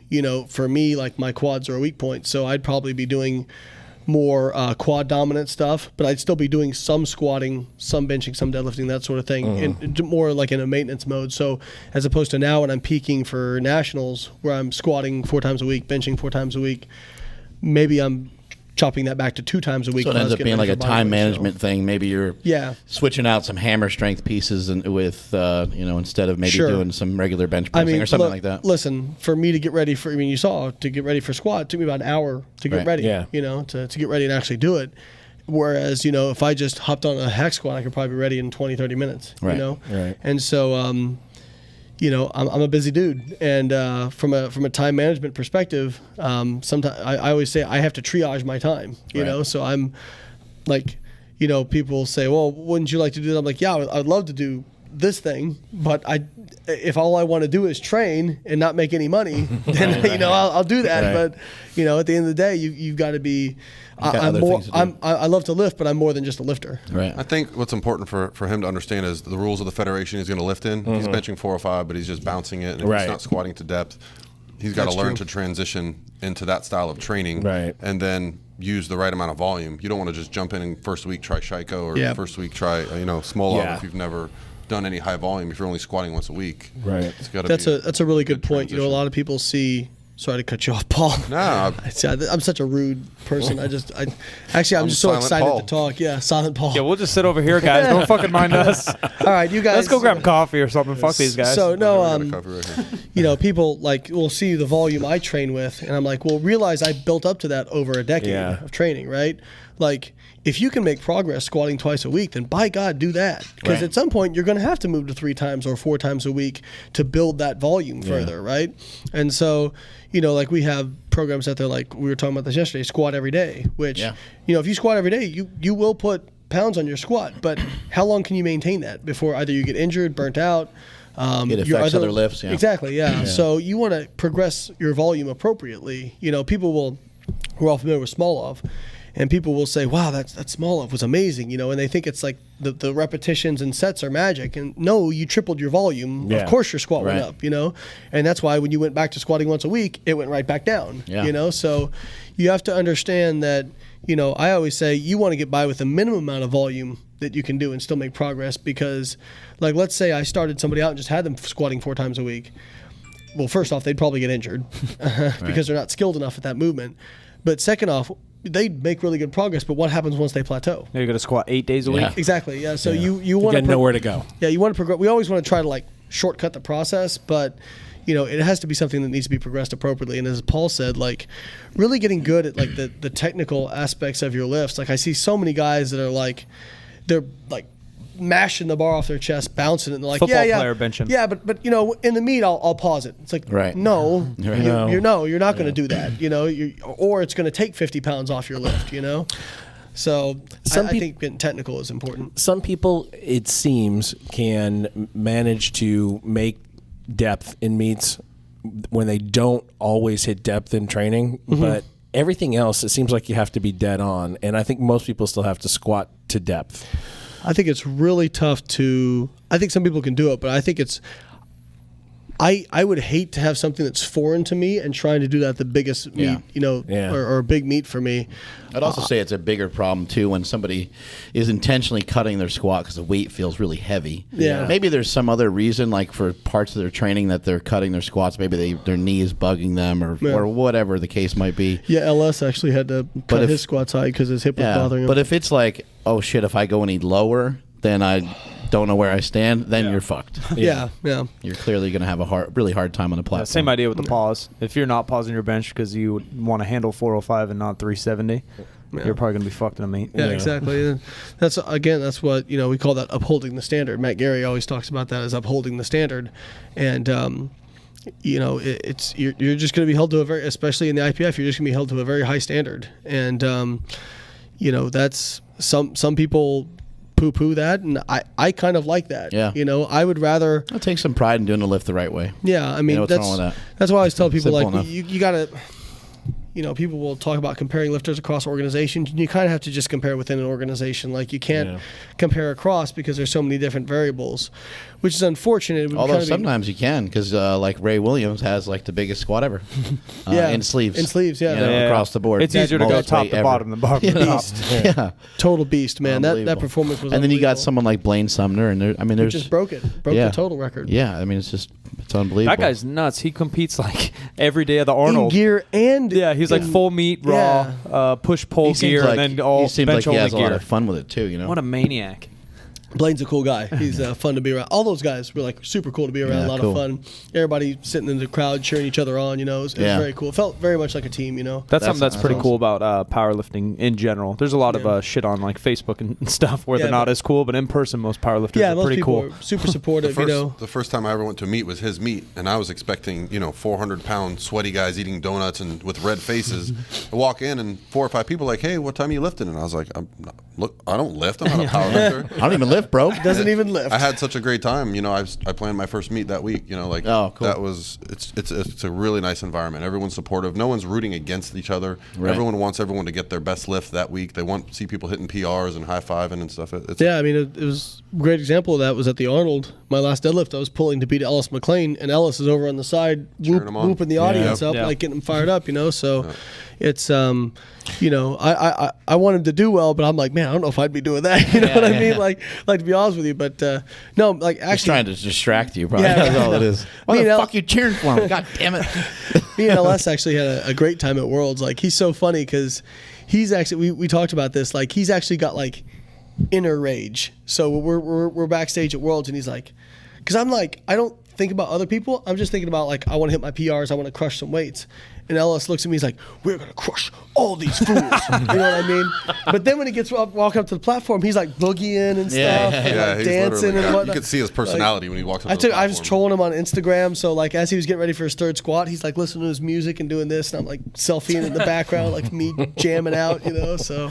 for me, like my quads are a weak point, so I'd probably be doing more quad dominant stuff, but I'd still be doing some squatting, some benching, some deadlifting, that sort of thing, and more like in a maintenance mode. So as opposed to now when I'm peaking for nationals where I'm squatting 4 times a week, benching 4 times a week, maybe I'm chopping that back to 2 times a week. So it ends up being like a time management show. thing. Maybe you're switching out some hammer strength pieces and with instead of maybe doing some regular bench pressing or something like that. Listen, for me to get ready for, you saw, to get ready for squat, it took me about an hour to get ready. Yeah. To get ready and actually do it. Whereas, if I just hopped on a hack squat, I could probably be ready in 20, 30 minutes. Right. Right. And so, I'm a busy dude, and from a time management perspective, sometimes I always say I have to triage my time. You know, so I'm like, people say, well, wouldn't you like to do that? I'm like, yeah, I'd love to do this thing, but if all I want to do is train and not make any money, then I'll do that. Right. But at the end of the day, you've got to be. I love to lift, but I'm more than just a lifter. Right. I think what's important for him to understand is the rules of the federation he's going to lift in. He's benching 405, but he's just bouncing it, and if he's not squatting to depth, he's got to learn to transition into that style of training, and then use the right amount of volume. You don't want to just jump in and first week try Shaiko or first week try small up if you've never done any high volume. If you're only squatting once a week, It's got to that's a really good point. A lot of people see. Sorry to cut you off, Paul. No, I'm such a rude person. I'm just so excited Paul. to talk. Yeah, Silent Paul. Yeah, we'll just sit over here, guys. Don't fucking mind us. All right, you guys. Let's go grab coffee or something. Fuck these guys. So people will see the volume I train with, and I'm like, well, realize I built up to that over a decade of training, right? Like, if you can make progress squatting twice a week, then by God, do that. Because at some point, you're going to have to move to 3 times or 4 times a week to build that volume further, right? And so, like we have programs out there, like we were talking about this yesterday, squat every day, which, if you squat every day, you will put pounds on your squat, but how long can you maintain that before either you get injured, burnt out? It affects other lifts. Yeah. Exactly, yeah. So you want to progress your volume appropriately. People who are all familiar with Smolov, and people will say, wow, that Smolov was amazing, and they think it's like the repetitions and sets are magic. And no, you tripled your volume. Of course your squat went up, and that's why when you went back to squatting once a week, it went right back down, So you have to understand that, I always say you want to get by with the minimum amount of volume that you can do and still make progress, because like, let's say I started somebody out and just had them squatting 4 times a week. Well, first off, they'd probably get injured because they're not skilled enough at that movement. But second off, they make really good progress, but what happens once they plateau? You're going to squat 8 days a week? Exactly, yeah. So you want to nowhere to go. Yeah, you want to progress. We always want to try to like shortcut the process, but it has to be something that needs to be progressed appropriately. And as Paul said, like really getting good at like the technical aspects of your lifts. Like I see so many guys that are like, they're like mashing the bar off their chest, bouncing it, and they're like, Football player benching. Yeah, but in the meet, I'll pause it. It's like, no, you're not going to do that, or it's going to take 50 pounds off your lift, So I think getting technical is important. Some people, it seems, can manage to make depth in meets when they don't always hit depth in training, but everything else, it seems like you have to be dead on. And I think most people still have to squat to depth. I think it's really tough I think some people can do it, but I think I would hate to have something that's foreign to me and trying to do that the biggest meet, or a big meet for me. I'd also say it's a bigger problem too when somebody is intentionally cutting their squat because the weight feels really heavy. Yeah. Maybe there's some other reason, like for parts of their training that they're cutting their squats. Maybe their knee is bugging them or whatever the case might be. Yeah, LS actually had to cut his squats high because his hip was bothering him. But if it's like, oh shit, if I go any lower, then I don't know where I stand, then you're fucked. Yeah. You're clearly going to have a really hard time on the platform. Same idea with the pause. If you're not pausing your bench because you want to handle 405 and not 370, you're probably going to be fucked in a meet. Yeah, exactly. And that's what, we call that upholding the standard. Matt Gary always talks about that as upholding the standard. And, you're just going to be held to especially in the IPF, you're just going to be held to a very high standard. And, that's some people poo-poo that, and I kind of like that. Yeah. I would rather... I'll take some pride in doing the lift the right way. Yeah, I mean, what's wrong with that? That's why I always tell people, Simple like, enough. you got to... people will talk about comparing lifters across organizations, and you kind of have to just compare within an organization. Like, you can't compare across because there's so many different variables, which is unfortunate. Although sometimes you can, because like Ray Williams has like the biggest squat ever. In sleeves. In sleeves, yeah. Across the board. It's easier to go top to bottom than bottom to top. Yeah. Total beast, man. That performance was And then you got someone like Blaine Sumner, and there's just broke the total record. Yeah, I mean, it's unbelievable. That guy's nuts. He competes like every day of the Arnold. In gear and... Yeah, he's like full meat, raw, push-pull gear, and then all he seems bench like he only has a gear. lot of fun with it, too, What a maniac. Blaine's a cool guy. He's fun to be around. All those guys were like super cool to be around. Yeah, a lot of fun. Everybody sitting in the crowd cheering each other on. It was very cool. It felt very much like a team. That's something that's pretty cool about powerlifting in general. There's a lot of shit on like Facebook and stuff where they're not as cool, but in person most powerlifters are most pretty people cool. Are super supportive. The first time I ever went to a meet was his meet, and I was expecting 400-pound sweaty guys eating donuts and with red faces. I walk in and 4 or 5 people like, hey, what time are you lifting? And I was like, I don't lift. I'm not a powerlifter. I don't even lift, bro. Doesn't even lift. I had such a great time. I planned my first meet that week. Oh, cool. That was it's a really nice environment. Everyone's supportive. No one's rooting against each other. Right. Everyone wants everyone to get their best lift that week. They want to see people hitting PRs and high fiving and stuff. It was a great example of that was at the Arnold. My last deadlift, I was pulling to beat Ellis McLean, and Ellis is over on the side whooping the audience up, like getting them fired up. So it's I want him to do well, but I'm like, man, I don't know if I'd be doing that. You know what I mean? Like to be honest with you, but no, like actually he's trying to distract you, probably. That's all it is. Why the fuck you cheering for him? God damn it! Me and LS actually had a great time at Worlds. Like, he's so funny because he's actually we talked about this. Like, he's actually got like inner rage. So we're backstage at Worlds, and he's like, because I'm like, I don't think about other people. I'm just thinking about like, I want to hit my PRs. I want to crush some weights. And Ellis looks at me, he's like, we're going to crush all these fools. You know what I mean? But then when he gets walking up to the platform, he's like boogieing and stuff, and like dancing and whatnot. You could see his personality when he walks up to the platform. I was trolling him on Instagram, so like as he was getting ready for his third squat, he's like listening to his music and doing this, and I'm like selfieing in the background, like me jamming out, so...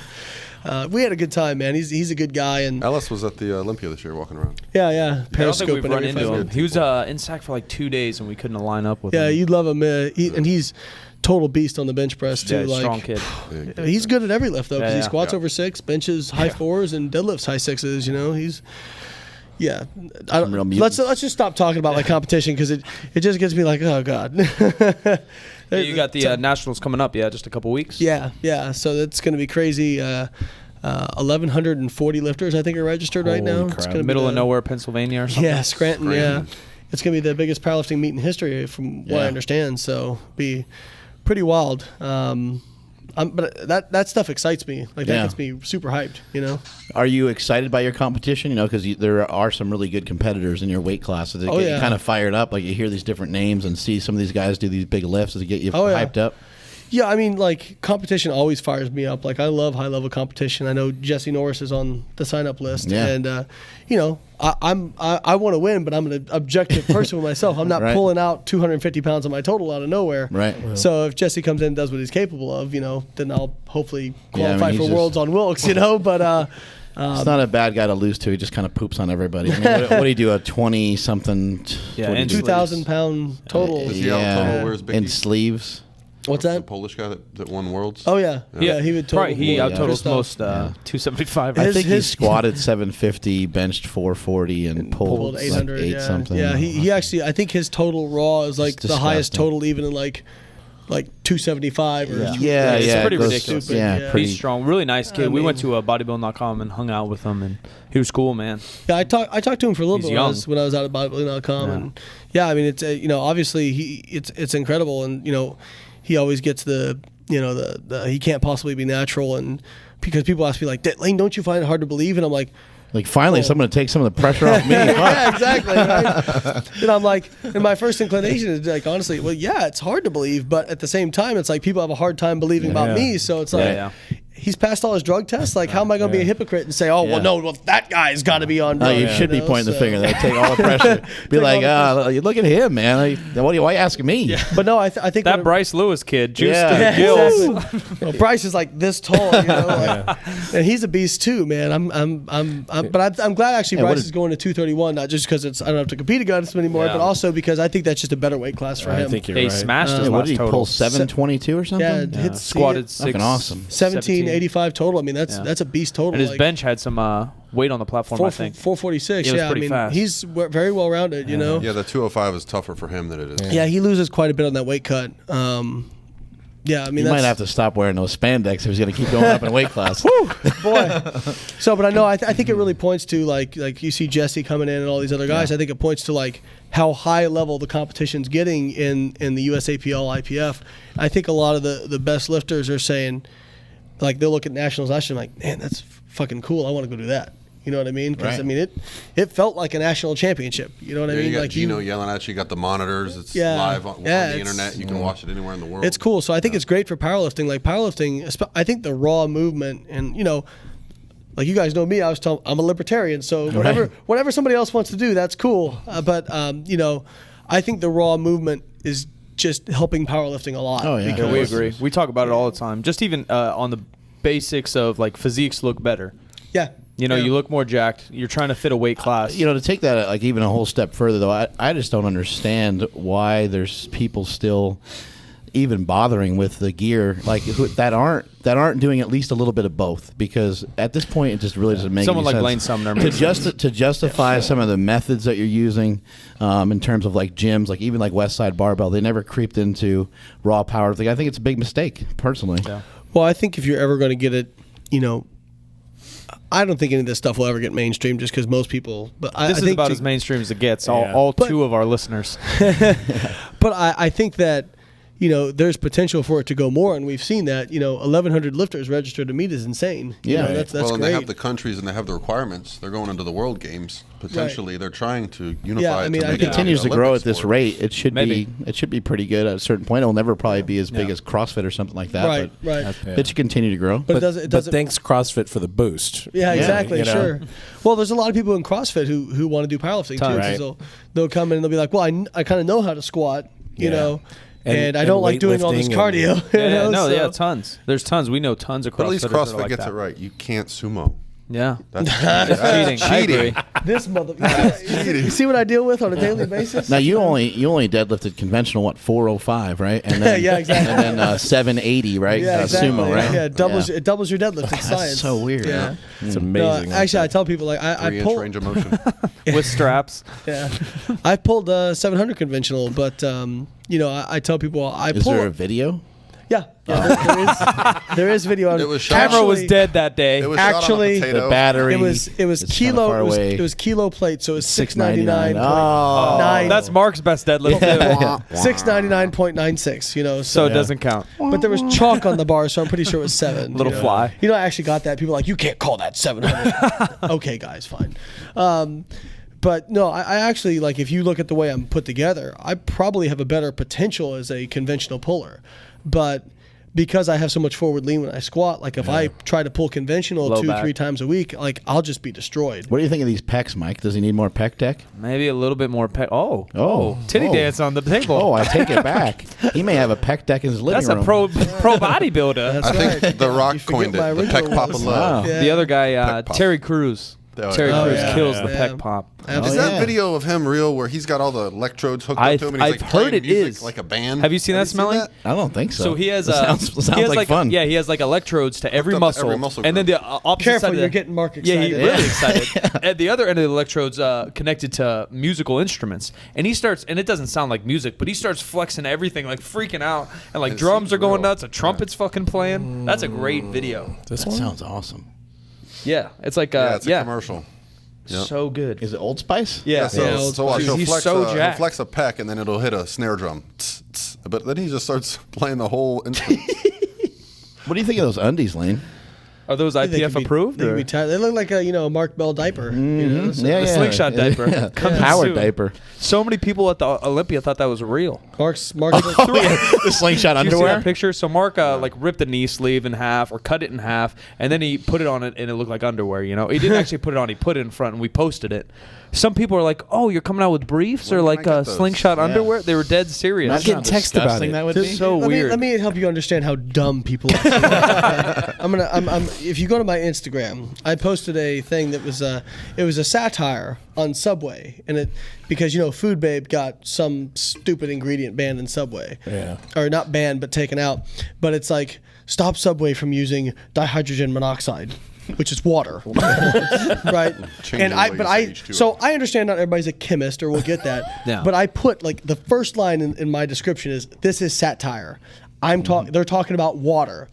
we had a good time, man. He's a good guy, and Ellis was at the Olympia this year, walking around. Yeah. I don't think we've run into him. He was in SAC for like 2 days, and we couldn't line up with him. Yeah, you'd love him, and he's total beast on the bench press too. Yeah, strong kid. He's good at every lift though, because he squats over 6, benches high 4s, and deadlifts high 6s. He's. Yeah, let's just stop talking about like competition because it just gets me like, oh god. You got the nationals coming up, just a couple weeks. Yeah. So that's going to be crazy. 1,140 lifters, I think, are registered right now. Crap. It's going to Middle of nowhere, Pennsylvania, or something. Yeah, Scranton. Yeah, it's going to be the biggest powerlifting meet in history, from what I understand. So be pretty wild. but that stuff excites me. Like that gets me super hyped. You know. Are you excited by your competition? You know, because there are some really good competitors in your weight class. Does it get you kind of fired up? Like you hear these different names and see some of these guys do these big lifts. Does it get you hyped up? Yeah, I mean, like competition always fires me up. Like I love high level competition. I know Jesse Norris is on the sign up list, and you know, I want to win, but I'm an objective person with myself. I'm not pulling out 250 pounds of my total out of nowhere. Right. So if Jesse comes in and does what he's capable of, you know, then I'll hopefully qualify for Worlds on Wilkes. You know, but. It's not a bad guy to lose to. He just kind of poops on everybody. I mean, what do you do? A 20-something, 2,000 pound total. In sleeves. What's that? The Polish guy that won Worlds. Oh yeah, he would total. He out-totals most 275. I think he squatted 750, benched 440, and pulled 800. Like 8 something. Yeah, he actually. I think his total raw is like the highest total, even in like 275 or it's pretty ridiculous. Stupid. Yeah, He's strong, really nice kid. We went to bodybuilding.com and hung out with him, and he was cool, man. Yeah, I talked to him for a little bit when I was out at bodybuilding.com, and I mean it's you know, obviously it's incredible, and you know he always gets the he can't possibly be natural, and because people ask me like, Layne, don't you find it hard to believe? And I'm like finally someone to take some of the pressure off me. Yeah, exactly. Right? And I'm like, and my first inclination is like, honestly, well, yeah, it's hard to believe, but at the same time, it's like people have a hard time believing about me. So it's like, he's passed all his drug tests. Like, how am I going to be a hypocrite and say, well, that guy's got to be on drugs? You should be pointing the finger. They take all the pressure. Be like, look at him, man. Why are you asking me? Yeah. But no, I think that Bryce Lewis kid, juiced to the gills. Exactly. Well, Bryce is like this tall, you know, and he's a beast too, man. But I'm glad actually Bryce is going to 231, not just because I don't have to compete against him anymore, but also because I think that's just a better weight class for him. I think you're right. He smashed his what did he total. pull? 722 or something? Yeah, squatted 6. Fucking awesome. 1785 total. I mean, that's a beast total. And his bench had some weight on the platform, I think. 446. Yeah, I mean, fast. He's very well rounded, you know. Yeah, the 205 is tougher for him than it is. Yeah, he loses quite a bit on that weight cut. Yeah, I mean, you might have to stop wearing those spandex if he's going to keep going up in weight class. Woo, boy. So, but I know I think it really points to like you see Jesse coming in and all these other guys. I think it points to like how high level the competition's getting in the USAPL IPF. I think a lot of the best lifters are saying, like they'll look at nationals last year, like, man, that's fucking cool. I want to go do that. You know what I mean? Because I mean, it felt like a national championship. You know what I mean? You got like Gino yelling at you. You got the monitors. It's live on the internet. You can watch it anywhere in the world. It's cool. So I think it's great for powerlifting. Like powerlifting, I think the raw movement, and you know, like you guys know me, I'm a libertarian. So whatever somebody else wants to do, that's cool. But you know, I think the raw movement is just helping powerlifting a lot. Oh yeah, we agree. We talk about it all the time. Just even on the basics of like physiques look better. Yeah. You know, you look more jacked. You're trying to fit a weight class. You know, to take that like even a whole step further, though, I just don't understand why there's people still even bothering with the gear like that aren't doing at least a little bit of both, because at this point it just really doesn't make someone any like sense. Layne Sumner to justify some of the methods that you're using in terms of like gyms, like even like Westside Barbell, they never creeped into raw powerlifting. I think it's a big mistake personally. Yeah. Well, I think if you're ever going to get it, you know, I don't think any of this stuff will ever get mainstream just because most people. But this is about as mainstream as it gets. All two of our listeners. But I think that, you know, there's potential for it to go more, and we've seen that. You know, 1,100 lifters registered to meet is insane. Yeah, you know, that's well, and great. they have the countries and they have the requirements. They're going into the World Games potentially. They're trying to unify. I mean, it it continues to grow at this rate. It should be pretty good at a certain point. It will never probably be as big as CrossFit or something like that. Right. It should continue to grow. But thanks CrossFit for the boost. Yeah, exactly. Sure. Well, there's a lot of people in CrossFit who want to do powerlifting too. Right. So they'll come in and they'll be like, well, I kind of know how to squat, you know. And I don't like doing all this cardio. Tons. There's tons. We know tons of CrossFitters. But at least CrossFit like gets that. it right. You can't sumo. Yeah. That's cheating. I agree. This you see what I deal with on a daily basis? Now you only deadlifted conventional 405, right? And then, yeah, exactly. And then 780, right? Yeah, exactly. Sumo, right? Yeah, it doubles your deadlift. It's science. That's so weird. Yeah, it's amazing. No, actually, I tell people like I pull range of motion with straps. Yeah, I pulled 700 conventional, but you know, I tell people Is there a video? Yeah, there is video. It was shot. Camera was dead that day. It was shot on a Actually, potato. The battery. It was it's kilo. kinda far away. It was kilo plate, so it was $6.99. $6.99. That's Mark's best deadlift. too. $6.99.96. You know, So it doesn't count. But there was chalk on the bar, so I'm pretty sure it was 7. Little fly. You know, I actually got that. People are like, you can't call that 700. Okay, guys, fine. But no, I actually, like, if you look at the way I'm put together, I probably have a better potential as a conventional puller. But because I have so much forward lean when I squat, like if I try to pull conventional Low 2-3 back. times a week, like I'll just be destroyed. What do you think of these pecs, Mike? Does he need more pec deck? Maybe a little bit more pec. Oh. Titty Oh. dance on the table. Oh, I take it back. He may have a pec deck in his living That's room. a pro bodybuilder. That's I think right. The Rock You forget coined it. my The original peck pop of was. love. Wow. Yeah. The other guy, Pec pop. Terry Crews. Oh, Terry yeah. Crews yeah, kills the yeah. pec pop. Is Absolutely. that yeah. video of him real where he's got all the electrodes hooked up I've- to him and he's I've like heard playing it music is. like a band? Have you seen that, Smelly? I don't think so. So he has sounds he has like fun. Yeah, he has like electrodes to every up to muscle, every muscle and then group. the opposite Careful, side. of you're the- getting Mark Yeah, excited. he's really excited. At the other end of the electrodes, connected to musical instruments, and he starts, and it doesn't sound like music, but he starts flexing everything, like freaking out, and like It drums seems are going real. nuts, a trumpet's fucking playing. That's a great video. This That one? sounds awesome. Yeah, it's like Yeah, it's a commercial. Yep. so good. Is it Old Spice? Yeah, So, Yeah, so watch, dude, he'll he's flex, so he'll jacked. flex a pec and then it'll hit a snare drum. Tss, tss. But then he just starts playing the whole instrument. What do you think of those undies, Lane? Are those They IPF could be- approved? They, could or- be tight. They look like a Mark Bell diaper. You know, so Yeah, The slingshot diaper. Yeah. Coming Power soon. diaper. So many people at the Olympia thought that was real. Mark's The slingshot Did you see that underwear? picture? So Mark like ripped the knee sleeve in half or cut it in half, and then he put it on it, and it looked like underwear. You know, he didn't actually put it on; he put it in front, and we posted it. Some people are like, "Oh, you're coming out with briefs When or can I like get those? slingshot Yeah. underwear?" They were dead serious. Imagine how getting text about disgusting it. that would It's be. so weird. Let me help you understand how dumb people are. If you go to my Instagram, I posted a thing that was it was a satire on Subway, and because Food Babe got some stupid ingredient banned in Subway. Yeah. Or not banned, but taken out. But it's like, stop Subway from using dihydrogen monoxide, which is water, right? Changing And the way you say H2O. so I understand not everybody's a chemist, or we'll get that. Yeah. But I put like the first line in my description is, "This is satire." They're talking about water,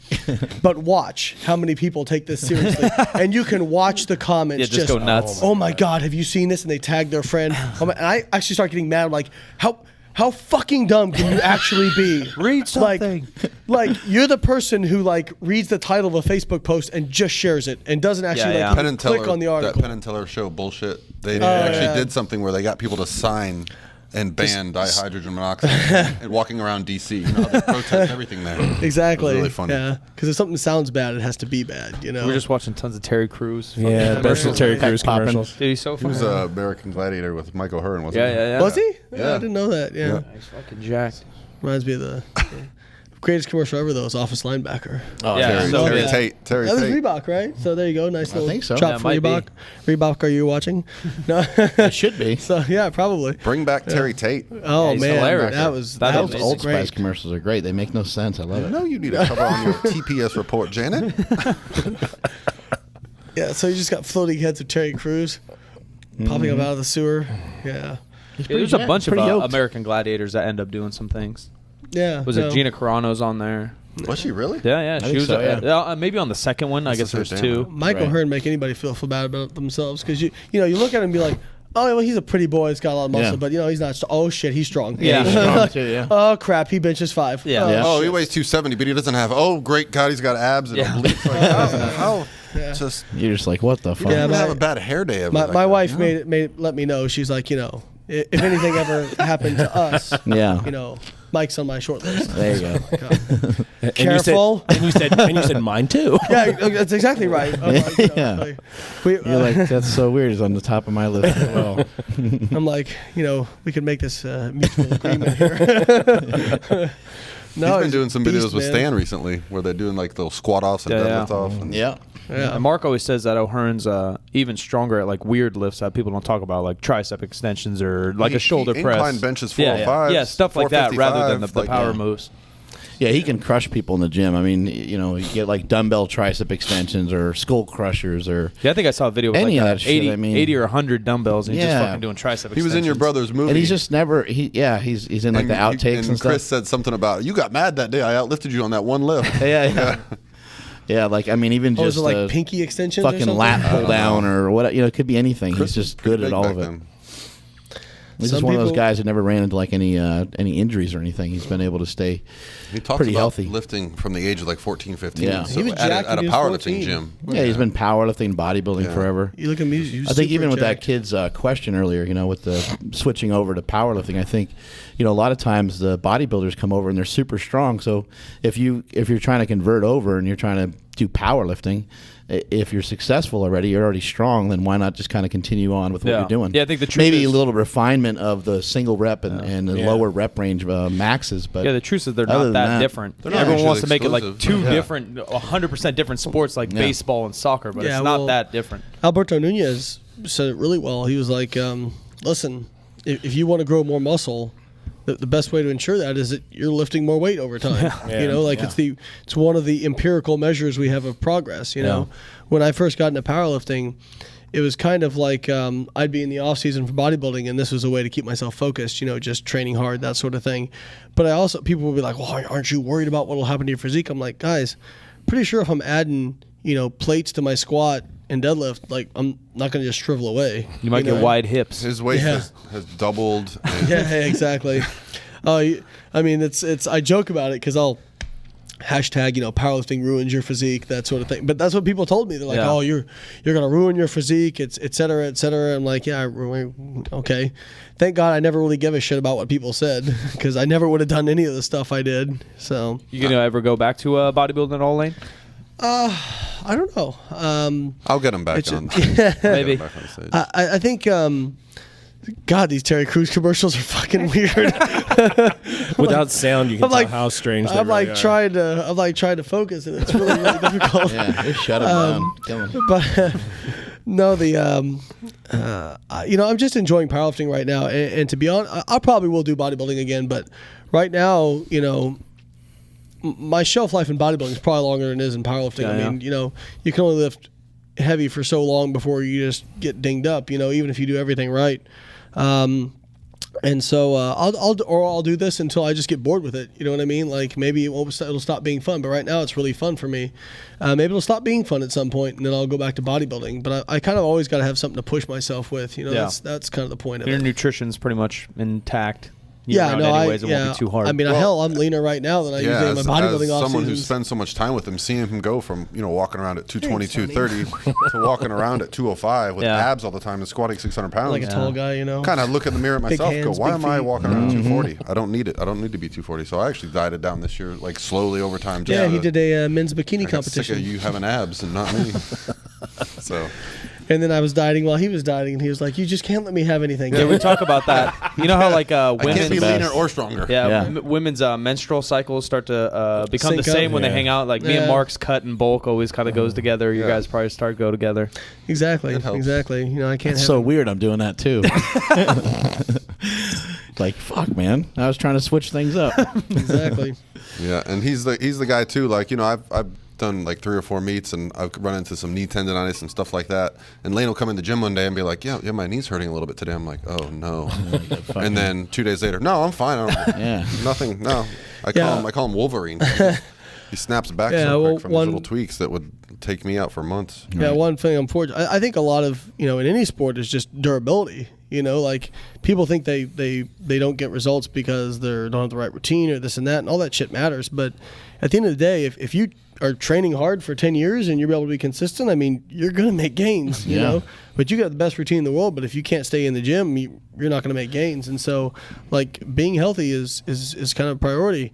but watch how many people take this seriously, and you can watch the comments Yeah, just go nuts. Oh my God, have you seen this? And they tag their friend. And I actually start getting mad. I'm like, how fucking dumb can you actually be? Read something. Like you're the person who like reads the title of a Facebook post and just shares it and doesn't actually Yeah, yeah. like Penn even and Teller, click on the that article. Penn and Teller show bullshit. They actually yeah. did something where they got people to sign and ban dihydrogen monoxide and walking around DC. You know, they protest everything there. Exactly. It was really funny. Yeah, because if something sounds bad, it has to be bad. You know. We're just watching tons of Terry Crews. Yeah, best of Terry Crews Poppin'. commercials. Dude, he's so He funny. was an American Gladiator with Michael Hearn, wasn't Yeah, he? yeah, yeah. Was he? Yeah. I didn't know that. Yeah. He's fucking jacked. Reminds me of the greatest commercial ever, though, is Office Linebacker. Oh, Yeah, Terry, so Terry good. Tate. Terry That was Tate. Reebok, right? So there you go. Nice little think so. chop Yeah, for might be. Reebok. Reebok, are you watching? No. It should be. So yeah, probably. Bring back Terry Tate. Oh he's man, hilarious. that was That that is was Old great. Spice commercials are great. They make no sense. I love I it. know you need a cover on your TPS report, Janet. Yeah, so you just got floating heads of Terry Crews popping up out of the sewer. Yeah, Yeah, there's a bunch of pretty yoked. American Gladiators that end up doing some things. yeah. Was no. it Gina Carano's on there? Was she really? Yeah, yeah. think She was so, yeah. maybe on the second one. I That's guess the there's third two. damn. Michael Right. Hearn make anybody feel bad about themselves because you look at him and be like, oh well, he's a pretty boy, he's got a lot of muscle, Yeah. but he's not. Oh shit, he's strong. Yeah. He's strong too, yeah. Oh crap, he benches 5. Yeah. Oh, Yeah. Oh, he shit. weighs 270, but he doesn't have. Oh, great God, he's got abs and Yeah. obliques. Like, how? Just You're just like, what the fuck? Yeah, yeah, my- have a bad hair day. Ever My, like my that, wife you know? let me know. She's like, if anything ever happened to us, Yeah. Mike's on my short list. There you go. And Careful. You said mine too. Yeah, that's exactly right. I'm like, Yeah. we, You're like, that's so weird. It's on the top of my list as well. I'm like, we could make this mutual agreement here. No, He's been doing some videos beast, with man. Stan recently where they're doing like little squat offs and Yeah, deadlift yeah. off. And Yeah. Yeah. And Mark always says that O'Hearn's even stronger at like weird lifts that people don't talk about, like tricep extensions or like a shoulder press. Incline benches yeah, 405s, yeah, stuff like that, rather than the 455, power like, moves. Yeah, he can crush people in the gym. I mean, you get like dumbbell tricep extensions or skull crushers or Yeah, I think I saw a video with any like of that 80, shit. I mean, 80 or 100 dumbbells, and he's just Yeah. fucking doing tricep He was in your extensions. brother's movie. and he's just never. He's in like the outtakes and Chris stuff. said something about, you got mad that day. I outlifted you on that one lift. Yeah. Yeah, like I mean, even Oh, just is it like pinky extensions? or fucking something? lat pull down or what? It could be anything. Chris He's just was good big at all back of it. then. He's Some just one of those people- guys that never ran into like any injuries or anything. He's been able to stay He talks pretty about healthy. lifting from the age of like 14, 15. Yeah. So He was at jacked a when he was powerlifting 14. gym. Yeah, he's been powerlifting, bodybuilding forever. You look at me. You're I think super even with that jacked. kid's question earlier, with the switching over to powerlifting, I think, a lot of times the bodybuilders come over and they're super strong. So if you're trying to convert over and you're trying to do powerlifting, if you're successful already, you're already strong, then why not just kind of continue on with what Yeah. you're doing? Yeah, I think the truth maybe is- a little refinement of the single rep and the lower rep range maxes. But Yeah, the truth is they're other not than that, that, different. They're not Everyone wants to mutually make it like exclusive. two Yeah. different, 100% different sports like Yeah. baseball and soccer, but Yeah, it's not well- that different. Alberto Nunez said it really well. He was like, listen, if you want to grow more muscle, the best way to ensure that is that you're lifting more weight over time. It's one of the empirical measures we have of progress. When I first got into powerlifting, it was kind of like I'd be in the off season for bodybuilding, and this was a way to keep myself focused. Just training hard, that sort of thing. But people would be like, "Well, aren't you worried about what will happen to your physique?" I'm like, guys, pretty sure if I'm adding plates to my squat and deadlift, like I'm not going to just shrivel away. You might get wide hips. His weight Yeah. has doubled. And Yeah, exactly. I mean, it's. I joke about it because I'll hashtag, powerlifting ruins your physique, that sort of thing. But that's what people told me. They're like, Yeah. "Oh, you're gonna ruin your physique," it's et cetera, et cetera. I'm like, yeah, okay. Thank God I never really give a shit about what people said because I never would have done any of the stuff I did. So You gonna ever go back to bodybuilding at all, Layne? I don't know. I'll get him back It's- on. Maybe. Back on stage. I think. God, these Terry Crews commercials are fucking weird. Without sound, you can I'm like- tell how strange they I'm really like are. trying to focus, and it's really difficult. yeah, just shut him down. Kill him. But no, I'm just enjoying powerlifting right now, and to be honest, I probably will do bodybuilding again. But right now, my shelf life in bodybuilding is probably longer than it is in powerlifting. Yeah, I mean, you can only lift heavy for so long before you just get dinged up. Even if you do everything right. And so I'll do this until I just get bored with it. You know what I mean? Like maybe it'll stop being fun, but right now it's really fun for me. Maybe it'll stop being fun at some point, and then I'll go back to bodybuilding. But I kind of always got to have something to push myself with. Yeah. That's kind of the point of Your it. nutrition's pretty much intact. Yeah, no, anyways, it won't be too hard. I mean, hell, I'm leaner right now than I usually am in my bodybuilding off someone who seasons. spends so much time with him, seeing him go from walking around at 220, 230 to walking around at 205 with Yeah. abs all the time and squatting 600 pounds. Like a tall guy, Kind of look in the mirror at Big myself, hands, go, why big am I feet." walking around 240? I don't need it. I don't need to be 240. So I actually dieted down this year, like slowly over time. Just Yeah, to- he did a men's bikini I got sick of competition. you having abs and not me. So And then I was dieting while he was dieting, and he was like, "You just can't let me have anything." Yeah, we talk about that. You know how like I can't be women's leaner or stronger. yeah. Women's menstrual cycles start to become the Sync up. same when they Yeah. hang out. Like me and Yeah. Mark's cut and bulk always kind of goes together. You Yeah. guys probably go together. Exactly, It helps. exactly. I can't It's have so weird. I'm doing that too. Like fuck, man. I was trying to switch things up. exactly. Yeah, and he's the guy too. Like I've done like 3 or 4 meets, and I've run into some knee tendonitis and stuff like that. And Layne will come in the gym one day and be like, "Yeah, my knee's hurting a little bit today." I'm like, "Oh no!" And then 2 days later, "No, I'm fine. Yeah. Nothing. No." I call him Wolverine. He snaps back Yeah, so well, quick from these little tweaks that would take me out for months. Yeah, one thing I think a lot of in any sport is just durability. Like people think they don't get results because they don't have the right routine or this and that, and all that shit matters. But at the end of the day, if you are training hard for 10 years and you're able to be consistent, I mean, you're going to make gains, you know. But you got the best routine in the world, but if you can't stay in the gym, you're not going to make gains. And so, like, being healthy is kind of a priority.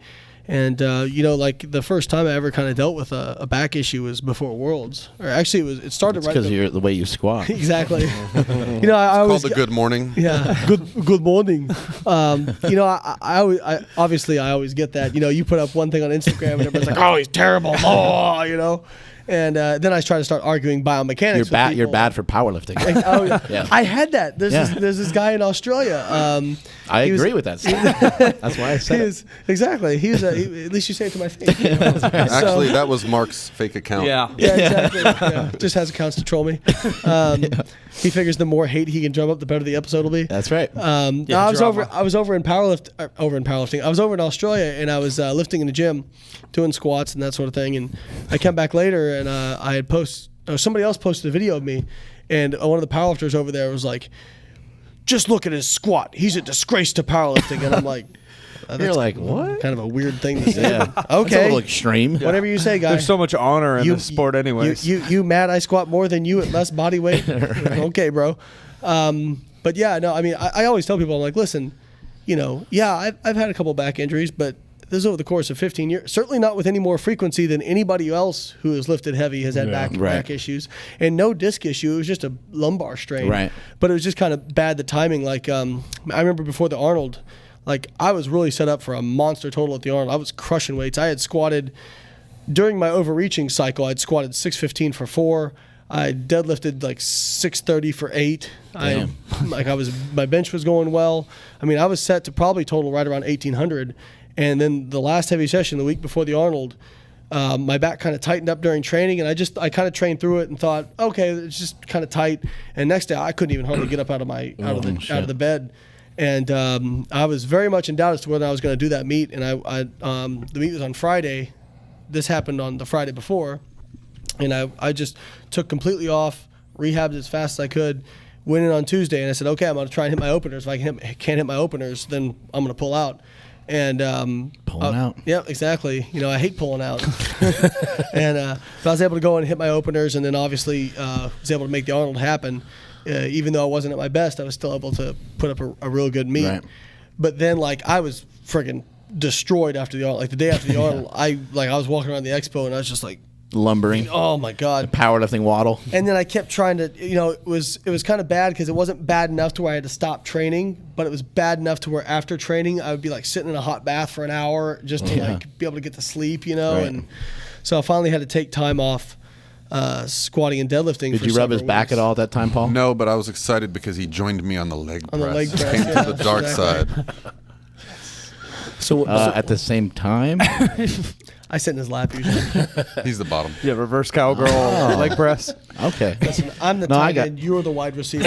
And, like the first time I ever kind of dealt with a back issue was before Worlds. Or actually, it started right Because you're the way you squat. Exactly. I Called always the good morning. yeah. Good morning. I always get that. You put up one thing on Instagram and everybody's like, "Oh, he's terrible." And then I tried to start arguing biomechanics. You're bad. with You're people. bad for powerlifting. Oh, Yeah. I had that. There's Yeah. this guy in Australia. I he was- agree with that. That's why I said He it. is, exactly. He was. At least you say it to my face. You know? Actually, So- that was Mark's fake account. Yeah. Yeah, exactly. Yeah. Just has accounts to troll me. He figures the more hate he can drum up, the better the episode will be. That's right. No, I was over in powerlifting. I was over in Australia, and I was lifting in the gym, doing squats and that sort of thing. And I came back later, and I had somebody else posted a video of me, and one of the powerlifters over there was like, "Just look at his squat. He's a disgrace to powerlifting." And I'm like, You're like, what? kind of a weird thing to say. Yeah. but That's a okay, little extreme. whatever you say, guys. There's so much honor in this sport, anyways. You mad I squat more than you at less body weight? Okay, bro. But yeah, no, I mean, I always tell people, I'm like, listen, I've had a couple back injuries, but this is over the course of 15 years. Certainly not with any more frequency than anybody else who has lifted heavy has had back issues. And no disc issue. It was just a lumbar strain. Right. But it was just kind of bad, the timing. Like, I remember before the Arnold, like, I was really set up for a monster total at the Arnold. I was crushing weights. I had squatted, during my overreaching cycle, I'd squatted 615 for 4. I deadlifted like 630 for 8. My bench was going well. I mean, I was set to probably total right around 1800. And then the last heavy session, the week before the Arnold, my back kind of tightened up during training, and I kind of trained through it and thought, okay, it's just kind of tight. And next day, I couldn't even hardly get up out of the bed. And I was very much in doubt as to whether I was going to do that meet. And the meet was on Friday. This happened on the Friday before. And I just took completely off, rehabbed as fast as I could, went in on Tuesday, and I said, okay, I'm going to try and hit my openers. If I can't hit my openers, then I'm going to pull out. And Pulling out. Yeah, exactly. I hate pulling out. And but I was able to go and hit my openers, and then obviously was able to make the Arnold happen. Even though I wasn't at my best, I was still able to put up a real good meet. Right. But then, like, I was friggin' destroyed after the Arnold. Like, the day after the Arnold, I was walking around the expo, and I was just like, lumbering. Oh my God. Powerlifting waddle. And then I kept trying to, it was kind of bad because it wasn't bad enough to where I had to stop training, but it was bad enough to where after training I would be like sitting in a hot bath for an hour just to like be able to get to sleep, Right. And so I finally had to take time off squatting and deadlifting. Did you rub his back at all at that time, Paul? No, but I was excited because he joined me on the leg press. The leg press. Came to the dark side. So at the same time? I sit in his lap usually. He's the bottom. Yeah, reverse cowgirl leg press. Okay. Listen, I'm the tight end. You're the wide receiver.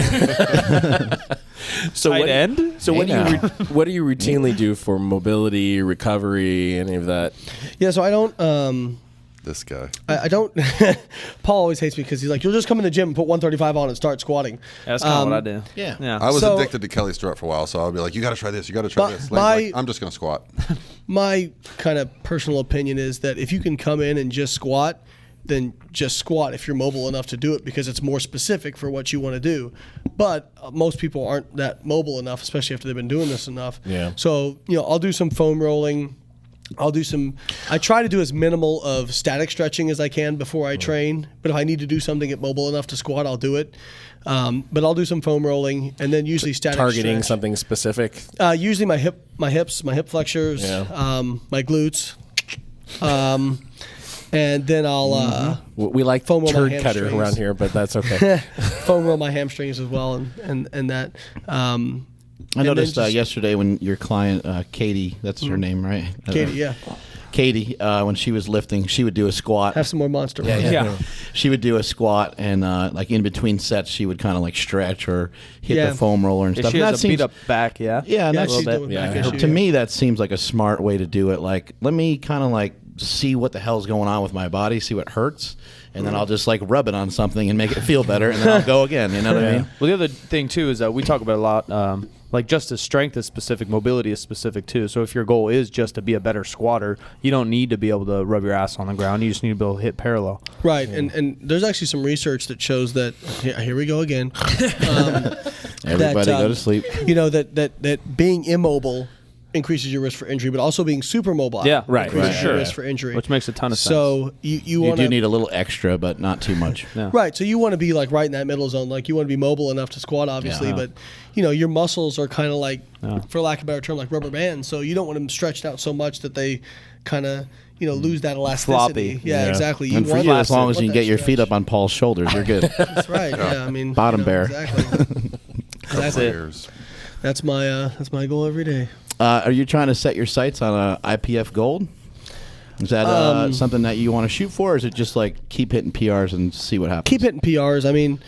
So Tight end? So what Hey, what do you routinely do for mobility, recovery, any of that? Yeah, so I don't. This guy. I don't. Paul always hates me because he's like, "You'll just come in the gym and put 135 on and start squatting." That's kind of what I do. Yeah. I was So- addicted to Kelly Starrett for a while, so I'll be like, you got to try this. You got to try But this. my- Like, I'm just going to squat. My kind of personal opinion is that if you can come in and just squat, then just squat if you're mobile enough to do it because it's more specific for what you want to do. But most people aren't that mobile enough, especially after they've been doing this enough. Yeah. So, I'll do some foam rolling. I try to do as minimal of static stretching as I can before I train. But if I need to do something at mobile enough to squat, I'll do it. But I'll do some foam rolling and then usually static Targeting stretch. something specific. Usually my hips, my hip flexors, my glutes. And then I'll We like foam roll my turd cutter hamstrings. around here, but that's okay. foam roll my hamstrings as well, and that. I noticed yesterday when your client, Katie, that's her name, right? Katie, yeah. Katie, when she was lifting, she would do a squat. Have some more Monster. Yeah. She would do a squat, and like in between sets, she would kind of like stretch or hit Yeah. the foam roller and If stuff. she And has a beat up back, yeah. Yeah, and Yeah, that's she's bit. doing Yeah. back issue, to yeah. me, that seems like a smart way to do it. Like, let me kind of like see what the hell's going on with my body, see what hurts, and then I'll just like rub it on something and make it feel better, and then I'll go again. You know what I mean? Well, the other thing too is that we talk about a lot. Like just as strength is specific, mobility is specific too. So if your goal is just to be a better squatter, you don't need to be able to rub your ass on the ground. You just need to be able to hit parallel. Right, and there's actually some research that shows that. Here we go again. Everybody go to sleep. That being immobile increases your risk for injury, but also being super mobile Yeah, right, increases right. your Sure. risk for injury. Which makes a ton of sense. So you You want do need a little extra, but not too much. Yeah. right. So you want to be like right in that middle zone. Like you want to be mobile enough to squat, obviously, Yeah. but your muscles are kind of like, for lack of a better term, like rubber bands. So you don't want them stretched out so much that they kind of lose that elasticity. Floppy. Yeah, exactly. And for want you, that- as long as want you can that get your feet stretch. up on Paul's shoulders, you're good. That's right. Yeah, I mean, Bottom bear. Exactly. That's it. Years. That's my goal every day. Are you trying to set your sights on a IPF Gold? Is that something that you want to shoot for, or is it just like keep hitting PRs and see what happens? Keep hitting PRs. I mean,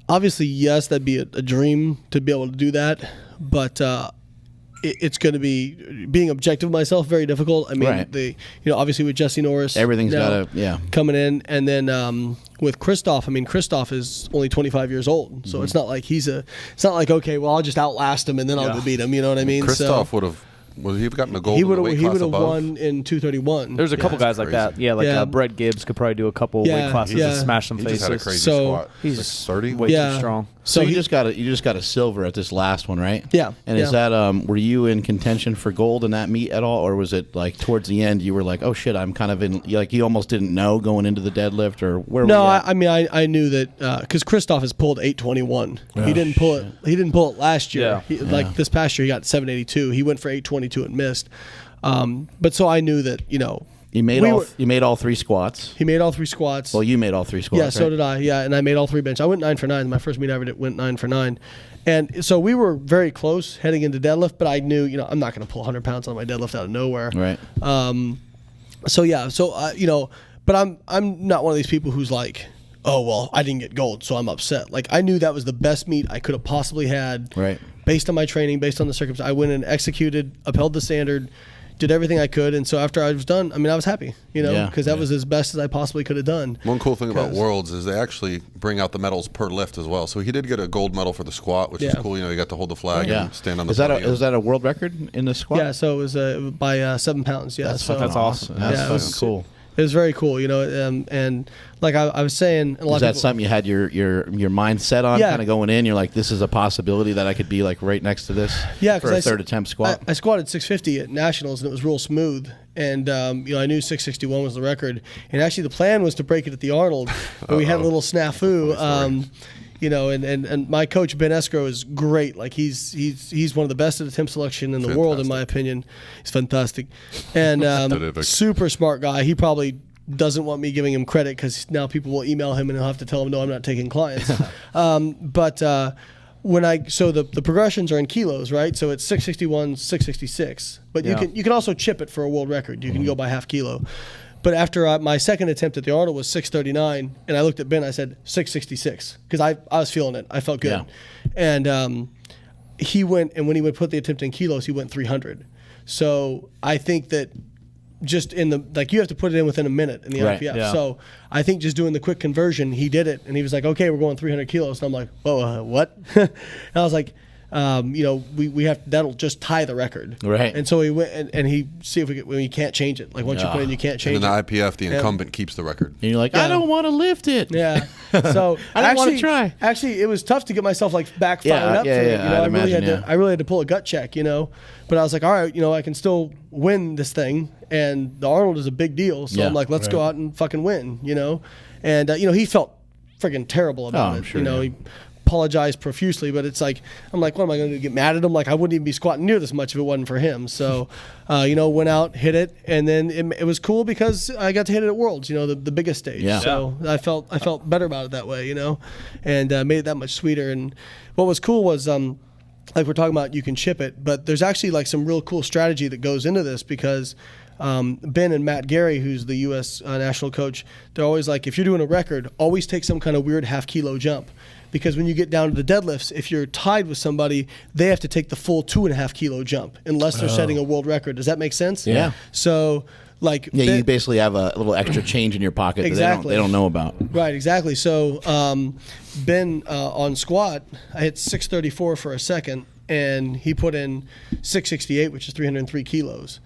obviously, yes, that'd be a dream to be able to do that, but it's going to be being objective with myself very difficult. I mean, Right. obviously with Jesse Norris, Everything's now got to, coming in, and then with Christoph. I mean, Christoph is only 25 years old, so it's not like it's not like, okay, well, I'll just outlast him and then I'll go beat him. You know what I mean? Christoph would he have gotten a gold? He in the would weight have class above? won in 231. There's a couple guys like that. crazy. Yeah, like Yeah. Brett Gibbs could probably do a couple Yeah, weight classes yeah. and smash some He faces. just had a crazy So, squat. he's Like 30. way Yeah. too strong. So he- you just got a silver at this last one, right? Yeah, And is yeah. that were you in contention for gold in that meet at all, or was it like towards the end you were like, oh shit, I'm kind of in, like you almost didn't know going into the deadlift, or where? No, were you at? I mean, I knew that because Christoph has pulled 821. He didn't pull it. He didn't pull it last year. Yeah. Like this past year, he got 782. He went for 822 and missed. But so I knew that you made all three squats. he made all three squats. Well, you made all three squats. Yeah, so right? did I. Yeah, and I made all three bench. I went 9 for 9. My first meet I ever did went 9 for 9. And so we were very close heading into deadlift, but I knew, I'm not going to pull 100 pounds on my deadlift out of nowhere. Right. So yeah, but I'm not one of these people who's like, oh well, I didn't get gold, so I'm upset. Like I knew that was the best meet I could have possibly had. Right. Based on my training, based on the circumstances, I went and executed, upheld the standard, did everything I could, and so after I was done, I mean, I was happy, Yeah, because that was as best as I possibly could have done. One cool thing about 'Cause- Worlds is they actually bring out the medals per lift as well. So he did get a gold medal for the squat, which is Yeah. cool. You got to hold the flag Yeah. and stand on the Is that podium. a world record in the squat? Yeah, so it was by 7 pounds. Yeah, That's so fucking That's awesome. That's Yeah, it was- fucking cool. it was very cool, and like I was saying, a lot Is of that people, something you had your mind set on, Yeah. kind of going in? You're like, this is a possibility that I could be like right next to this Yeah, for 'cause a third attempt squat? I squatted 650 at Nationals, and it was real smooth. And I knew 661 was the record. And actually, the plan was to break it at the Arnold, but we had a little snafu. And my coach Ben Escrow is great. Like he's one of the best at attempt selection in the world, in my opinion. He's fantastic, and super smart guy. He probably doesn't want me giving him credit because now people will email him and he'll have to tell him, no, I'm not taking clients. So the progressions are in kilos, right? So it's 661, 666. But Yeah. you can also chip it for a world record. You can go by half kilo. But after my second attempt at the Arnold was 639, and I looked at Ben, I said 666 because I was feeling it. I felt good. Yeah. And he went, and when he would put the attempt in kilos, he went 300. So I think that just in you have to put it in within a minute in the Right. IPF. Yeah. So I think just doing the quick conversion, he did it, and he was like, okay, we're going 300 kilos. And I'm like, whoa, what? And I was like, we have, that'll just tie the record. Right. And so he went and he see if we can't change it. Like once you put it in, you can't And change in the it. IPF, the incumbent keeps the record. And you're like, Yeah. I don't want to lift it. Yeah. So I don't wanna actually- try. Actually, it was tough to get myself back fired Yeah, up yeah, for it. yeah, I'd imagine, I really had to pull a gut check, But I was like, all right, I can still win this thing, and the Arnold is a big deal. So Yeah, I'm like, let's go out and fucking win, And he felt freaking terrible about I'm it. sure, yeah. He apologized profusely, but it's like, I'm like, what am I going to get mad at him? Like, I wouldn't even be squatting near this much if it wasn't for him. So, went out, hit it, and then it was cool because I got to hit it at Worlds, the biggest stage. Yeah. So I felt better about it that way, and made it that much sweeter. And what was cool was, like we're talking about, you can chip it, but there's actually like some real cool strategy that goes into this because Ben and Matt Gary, who's the U.S. National coach, they're always like, if you're doing a record, always take some kind of weird half kilo jump. Because when you get down to the deadlifts, if you're tied with somebody, they have to take the full 2.5 kilo jump unless they're setting a world record. Does that make sense? Yeah. So, like, Yeah, Ben- you basically have a little extra change in your pocket Exactly. that they don't know about. Right, exactly. So Ben on squat, I hit 634 for a second, and he put in 668, which is 303 kilos.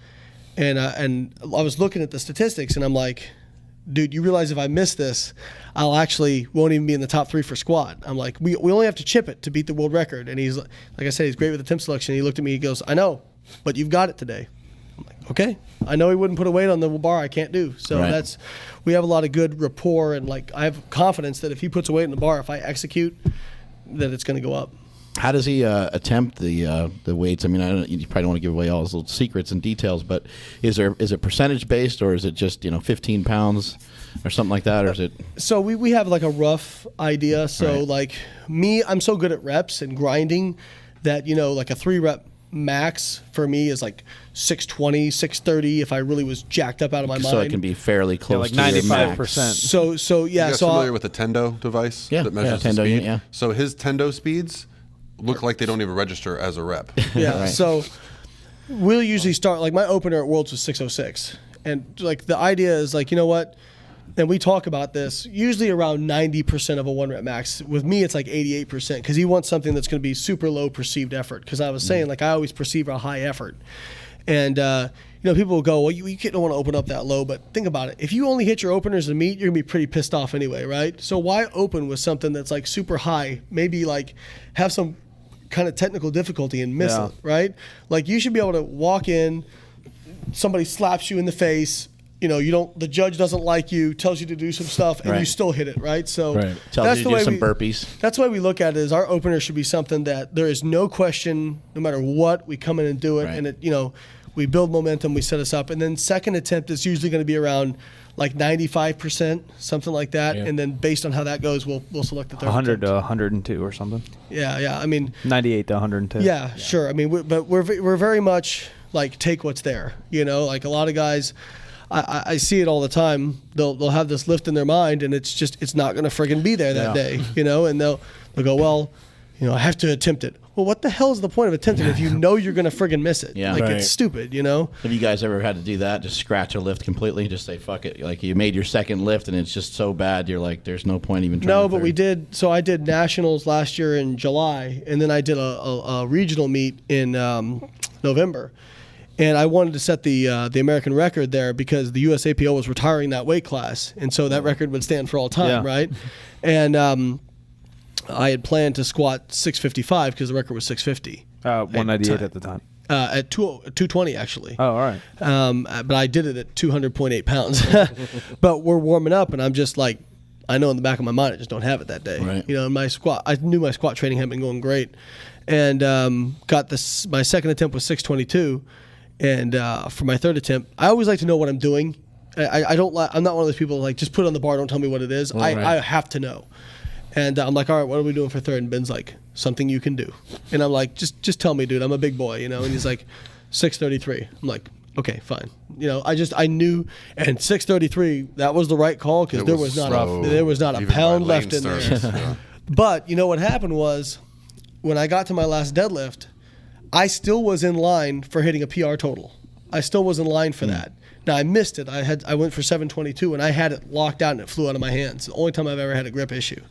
And I was looking at the statistics, and I'm like, dude, you realize if I miss this, I'll actually won't even be in the top 3 for squat. I'm like, we only have to chip it to beat the world record. And he's, like I said, he's great with the temp selection. He looked at me, he goes, I know, but you've got it today. I'm like, okay. I know he wouldn't put a weight on the bar I can't do. So we have a lot of good rapport, and like I have confidence that if he puts a weight in the bar, if I execute, that it's going to go up. How does he attempt the weights? I mean, you probably don't want to give away all his little secrets and details, but is it percentage based, or is it just 15 pounds or something like that, or is it? So we have like a rough idea. So like me, I'm so good at reps and grinding that like a 3 rep max for me is like 620, 630 if I really was jacked up out of my mind. So it can be fairly close to like 95%. So yeah. You guys familiar with the Tendo device? Yeah, that measures Tendo, the speed? yeah. So his Tendo speeds look like they don't even register as a rep. Yeah. So we'll usually start, like my opener at Worlds was 606, and like the idea is like, you know what? And we talk about this usually around 90% of a 1 rep max. With me, it's like 88% because he wants something that's going to be super low perceived effort. Because I was saying, like, I always perceive a high effort. And, people will go, well, you don't want to open up that low. But think about it. If you only hit your openers in meet, you're going to be pretty pissed off anyway, right? So why open with something that's like super high? Maybe like have some kind of technical difficulty and miss it, right? Like you should be able to walk in, somebody slaps you in the face, the judge doesn't like you, tells you to do some stuff, and you still hit it, right? So tells you to do some burpees. That's the way we look at it. Is our opener should be something that there is no question, no matter what, we come in and do it, and it, we build momentum, we set us up, and then second attempt is usually going to be around like 95%, something like that, and then based on how that goes, we'll select the third 100 attempt. to 102 or something. Yeah. I mean, 98 to 102. Yeah, sure. I mean, we're very much like take what's there. Like a lot of guys. I see it all the time. They'll have this lift in their mind, and it's not going to friggin' be there that day, and they'll go, well, I have to attempt it. Well, what the hell is the point of attempting if you know you're going to friggin' miss it? Yeah. It's stupid, Have you guys ever had to do that? Just scratch a lift completely? Just say, fuck it. Like you made your second lift, and it's just so bad, you're like, there's no point even trying. No, but we did. So I did nationals last year in July, and then I did a regional meet in November. And I wanted to set the American record there because the USAPL was retiring that weight class, and so that record would stand for all time, right? And I had planned to squat 655 because the record was 650. 198 at the time. At 220 actually. Oh, all right. But I did it at 200.8 pounds. But we're warming up, and I'm just like, I know in the back of my mind I just don't have it that day. Right. My squat, I knew my squat training had been going great, and got this. My second attempt was 622. And for my third attempt, I always like to know what I'm doing. I'm not one of those people like just put it on the bar, don't tell me what it is. I have to know. And I'm like, all right, what are we doing for third? And Ben's like, something you can do. And I'm like, just tell me, dude. I'm a big boy, And he's like, 633. I'm like, okay, fine. I knew. And 633, that was the right call because there was not a pound left in there. But what happened was, when I got to my last deadlift, I still was in line for hitting a PR total. I still was in line for that. Now I missed it. I went for 722 and I had it locked out and it flew out of my hands. The only time I've ever had a grip issue.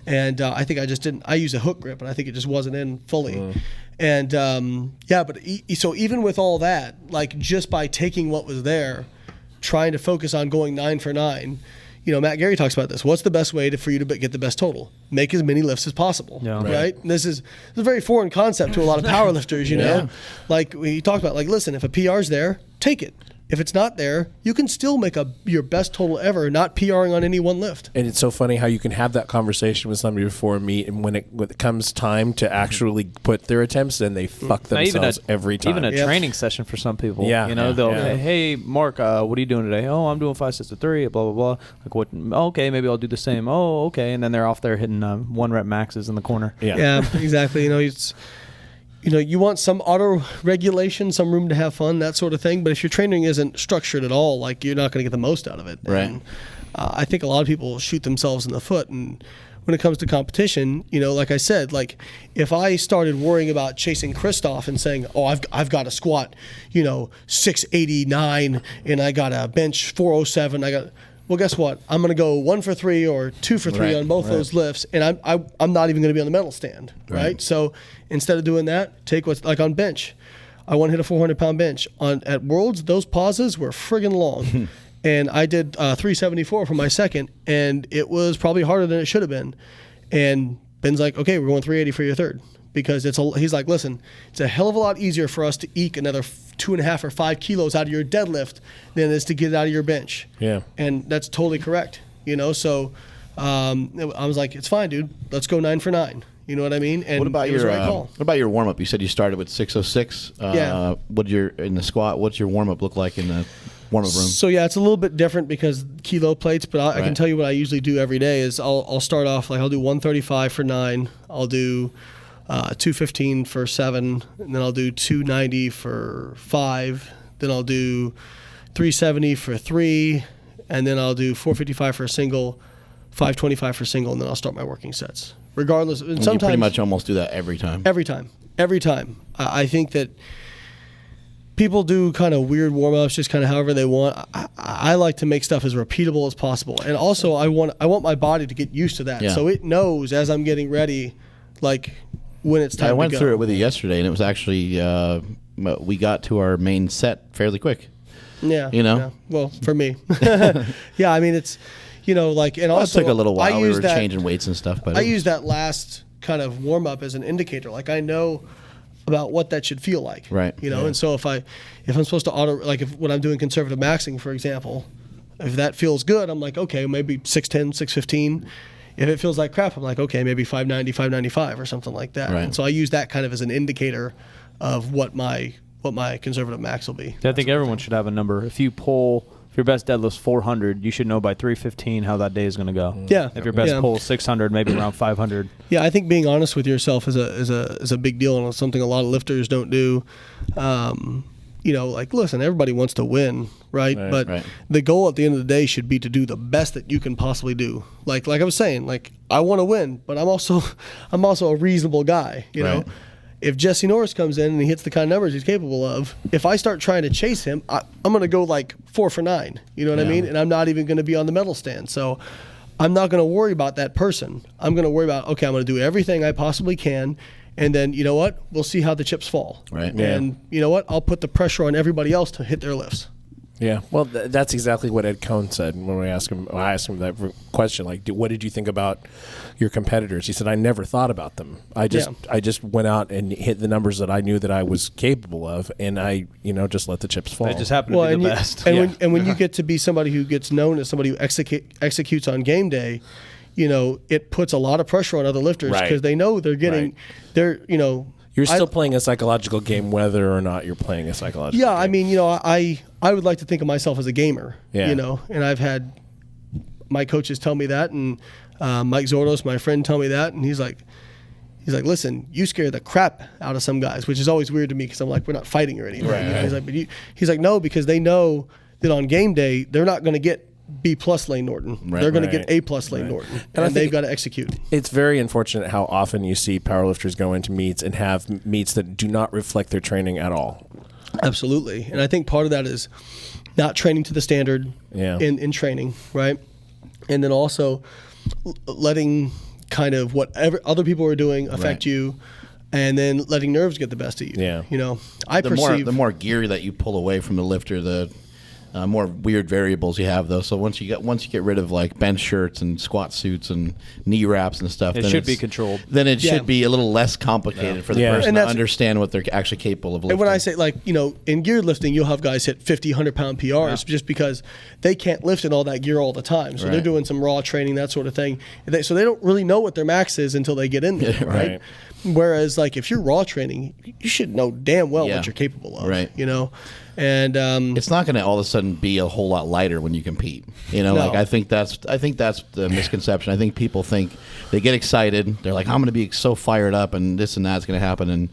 And I think I just didn't. I used a hook grip and I think it just wasn't in fully. And so even with all that, like just by taking what was there, trying to focus on going 9 for 9. Matt Gary talks about this. What's the best way for you to get the best total? Make as many lifts as possible, right? And this is a very foreign concept to a lot of powerlifters, Like he talked about, like, listen, if a PR's there, take it. If it's not there, you can still make your best total ever, not PRing on any one lift. And it's so funny how you can have that conversation with somebody before a meet, and when it comes time to actually put their attempts in, they fuck themselves every time. Even a training session for some people. They'll hey, Mark, what are you doing today? Oh, I'm doing 5 sets of 3, blah, blah, blah. Like, what? Okay, maybe I'll do the same. Oh, okay. And then they're off there hitting 1 rep maxes in the corner. Yeah, exactly. You want some auto regulation, some room to have fun, that sort of thing. But if your training isn't structured at all, like you're not going to get the most out of it. Right. And, I think a lot of people shoot themselves in the foot. And when it comes to competition, like I said, like if I started worrying about chasing Christoph and saying, oh, I've got to squat, 689 and I got to bench 407, well, guess what? I'm going to go 1 for 3 or 2 for 3 on both those lifts, and I'm not even going to be on the medal stand, right? So instead of doing that, take what's like on bench. I want to hit a 400-pound bench. At Worlds, those pauses were friggin' long. and I did 374 for my second, and it was probably harder than it should have been. And Ben's like, okay, we're going 380 for your third. Because he's like, listen, it's a hell of a lot easier for us to eke another 2.5 or 5 kilos out of your deadlift than it is to get it out of your bench. Yeah. And that's totally correct. So I was like, it's fine, dude. Let's go 9 for 9. You know what I mean? And What about it was your the right call. What about your warm up? You said you started with 606. Yeah. In the squat? What's your warm up look like in the warm up room? So yeah, it's a little bit different because kilo plates, but I can Right. tell you what I usually do every day is I'll start off like I'll do 135 for 9. I'll do 215 for 7, and then I'll do 290 for 5. Then I'll do 370 for 3, and then I'll do 455 for a single, 525 for single, and then I'll start my working sets. Regardless, and And sometimes you pretty much almost do that every time. Every time. I think that people do kind of weird warm-ups, just kind of however they want. I like to make stuff as repeatable as possible. And also, I want my body to get used to that. Yeah. So it knows as I'm getting ready, like, when it's time to go. I went through it with you yesterday, and it was actually, we got to our main set fairly quick. Yeah. You know? Yeah. Well, for me. Yeah, I mean, it's, like, and Well, also. it took a little while. We use were that- changing weights and stuff. But I use that last kind of warm-up as an indicator. Like, I know about what that should feel like. Right. And so if I'm supposed to when I'm doing conservative maxing, for example, if that feels good, I'm like, okay, maybe 610, 615. If it feels like crap, I'm like, okay, maybe 590, 595 or something like that. Right. And so I use that kind of as an indicator of what my conservative max will be. I think everyone should have a number. If your best deadlift's 400, you should know by 315 how that day is going to go. Yeah. If your best Yeah. pull is 600, maybe around 500. Yeah, I think being honest with yourself is a big deal, and it's something a lot of lifters don't do. Like, listen, everybody wants to win, right? But right. the goal at the end of the day should be to do the best that you can possibly do. Like I was saying, like, I want to win, but I'm also a reasonable guy, you know. Right. If Jesse Norris comes in and he hits the kind of numbers he's capable of, if I start trying to chase him, I'm going to go like 4 for 9. You know what I mean? And I'm not even going to be on the medal stand. So I'm not going to worry about that person. I'm going to worry about, okay, I'm going to do everything I possibly can. And then, you know what? We'll see how the chips fall. Right. Yeah. And you know what? I'll put the pressure on everybody else to hit their lifts. Yeah, well, that's exactly what Ed Cohn said when I asked him that question. Like, what did you think about your competitors? He said, I never thought about them. I just went out and hit the numbers that I knew that I was capable of, and I, just let the chips fall. They just happen to be the best. When you get to be somebody who gets known as somebody who executes on game day, it puts a lot of pressure on other lifters because Right. they know they're getting, You're still playing a psychological game, whether or not you're playing a psychological game. Yeah, I mean, I would like to think of myself as a gamer, Yeah. and I've had my coaches tell me that, and Mike Zordos, my friend, tell me that, and he's like, listen, you scare the crap out of some guys, which is always weird to me because I'm like, we're not fighting or anything. Right. He's like, he's like, no, because they know that on game day they're not going to get B+ Layne Norton. Right. They're going Right. to get A+ Layne Norton, And I and they've think- got to execute. It's very unfortunate how often you see powerlifters go into meets and have meets that do not reflect their training at all. Absolutely. And I think part of that is not training to the standard Yeah. in training, right? And then also letting kind of whatever other people are doing affect Right. you, and then letting nerves get the best of you. Yeah. I perceive the more gear that you pull away from the lifter, the more weird variables you have, though. So once you get rid of like bench shirts and squat suits and knee wraps and stuff, It then should be it's- controlled. Then it Yeah. should be a little less complicated for the Yeah. person And to that's- understand what they're actually capable of lifting. And when I say, like, in gear lifting, you'll have guys hit 50, 100-pound PRs just because they can't lift in all that gear all the time. So they're Right. doing some raw training, that sort of thing. So they don't really know what their max is until they get in there, Yeah, right? right. Whereas, like, if you're raw training, you should know damn well Yeah. what you're capable of, Right. And it's not going to all of a sudden be a whole lot lighter when you compete. No. Like I think that's the misconception. I think people think they get excited. They're like, I'm going to be so fired up, and this and that's going to happen. And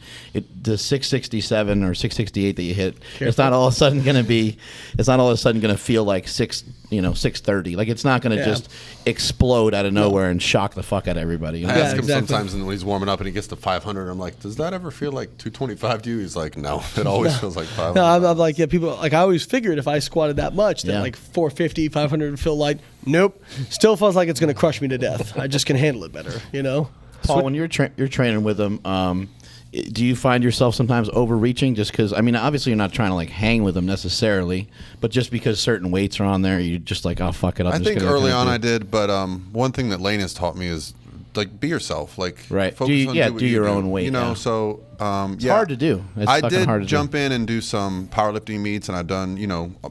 the 667 or 668 that you hit, it's not all of a sudden going to be. It's not all of a sudden going to feel like 630. Like it's not going to Yeah. just explode out of nowhere and shock the fuck out of everybody. I ask him exactly. sometimes, and when he's warming up and he gets to 500, I'm like, "Does that ever feel like 225 to you?" He's like, "No, it always feels like 500." No, I'm like, yeah, people, like, I always figured if I squatted that much, that Yeah. like 450, 500 would feel light. Nope. Still feels like it's going to crush me to death. I just can handle it better, Paul, when you're training with them, do you find yourself sometimes overreaching just because, I mean, obviously you're not trying to like hang with them necessarily, but just because certain weights are on there, you're just like, oh, fuck it. I think early on I did, but one thing that Layne has taught me is like be yourself. Like right. Focus on do your own weight. You know, so it's hard to do. I did jump in and do some powerlifting meets, and I've done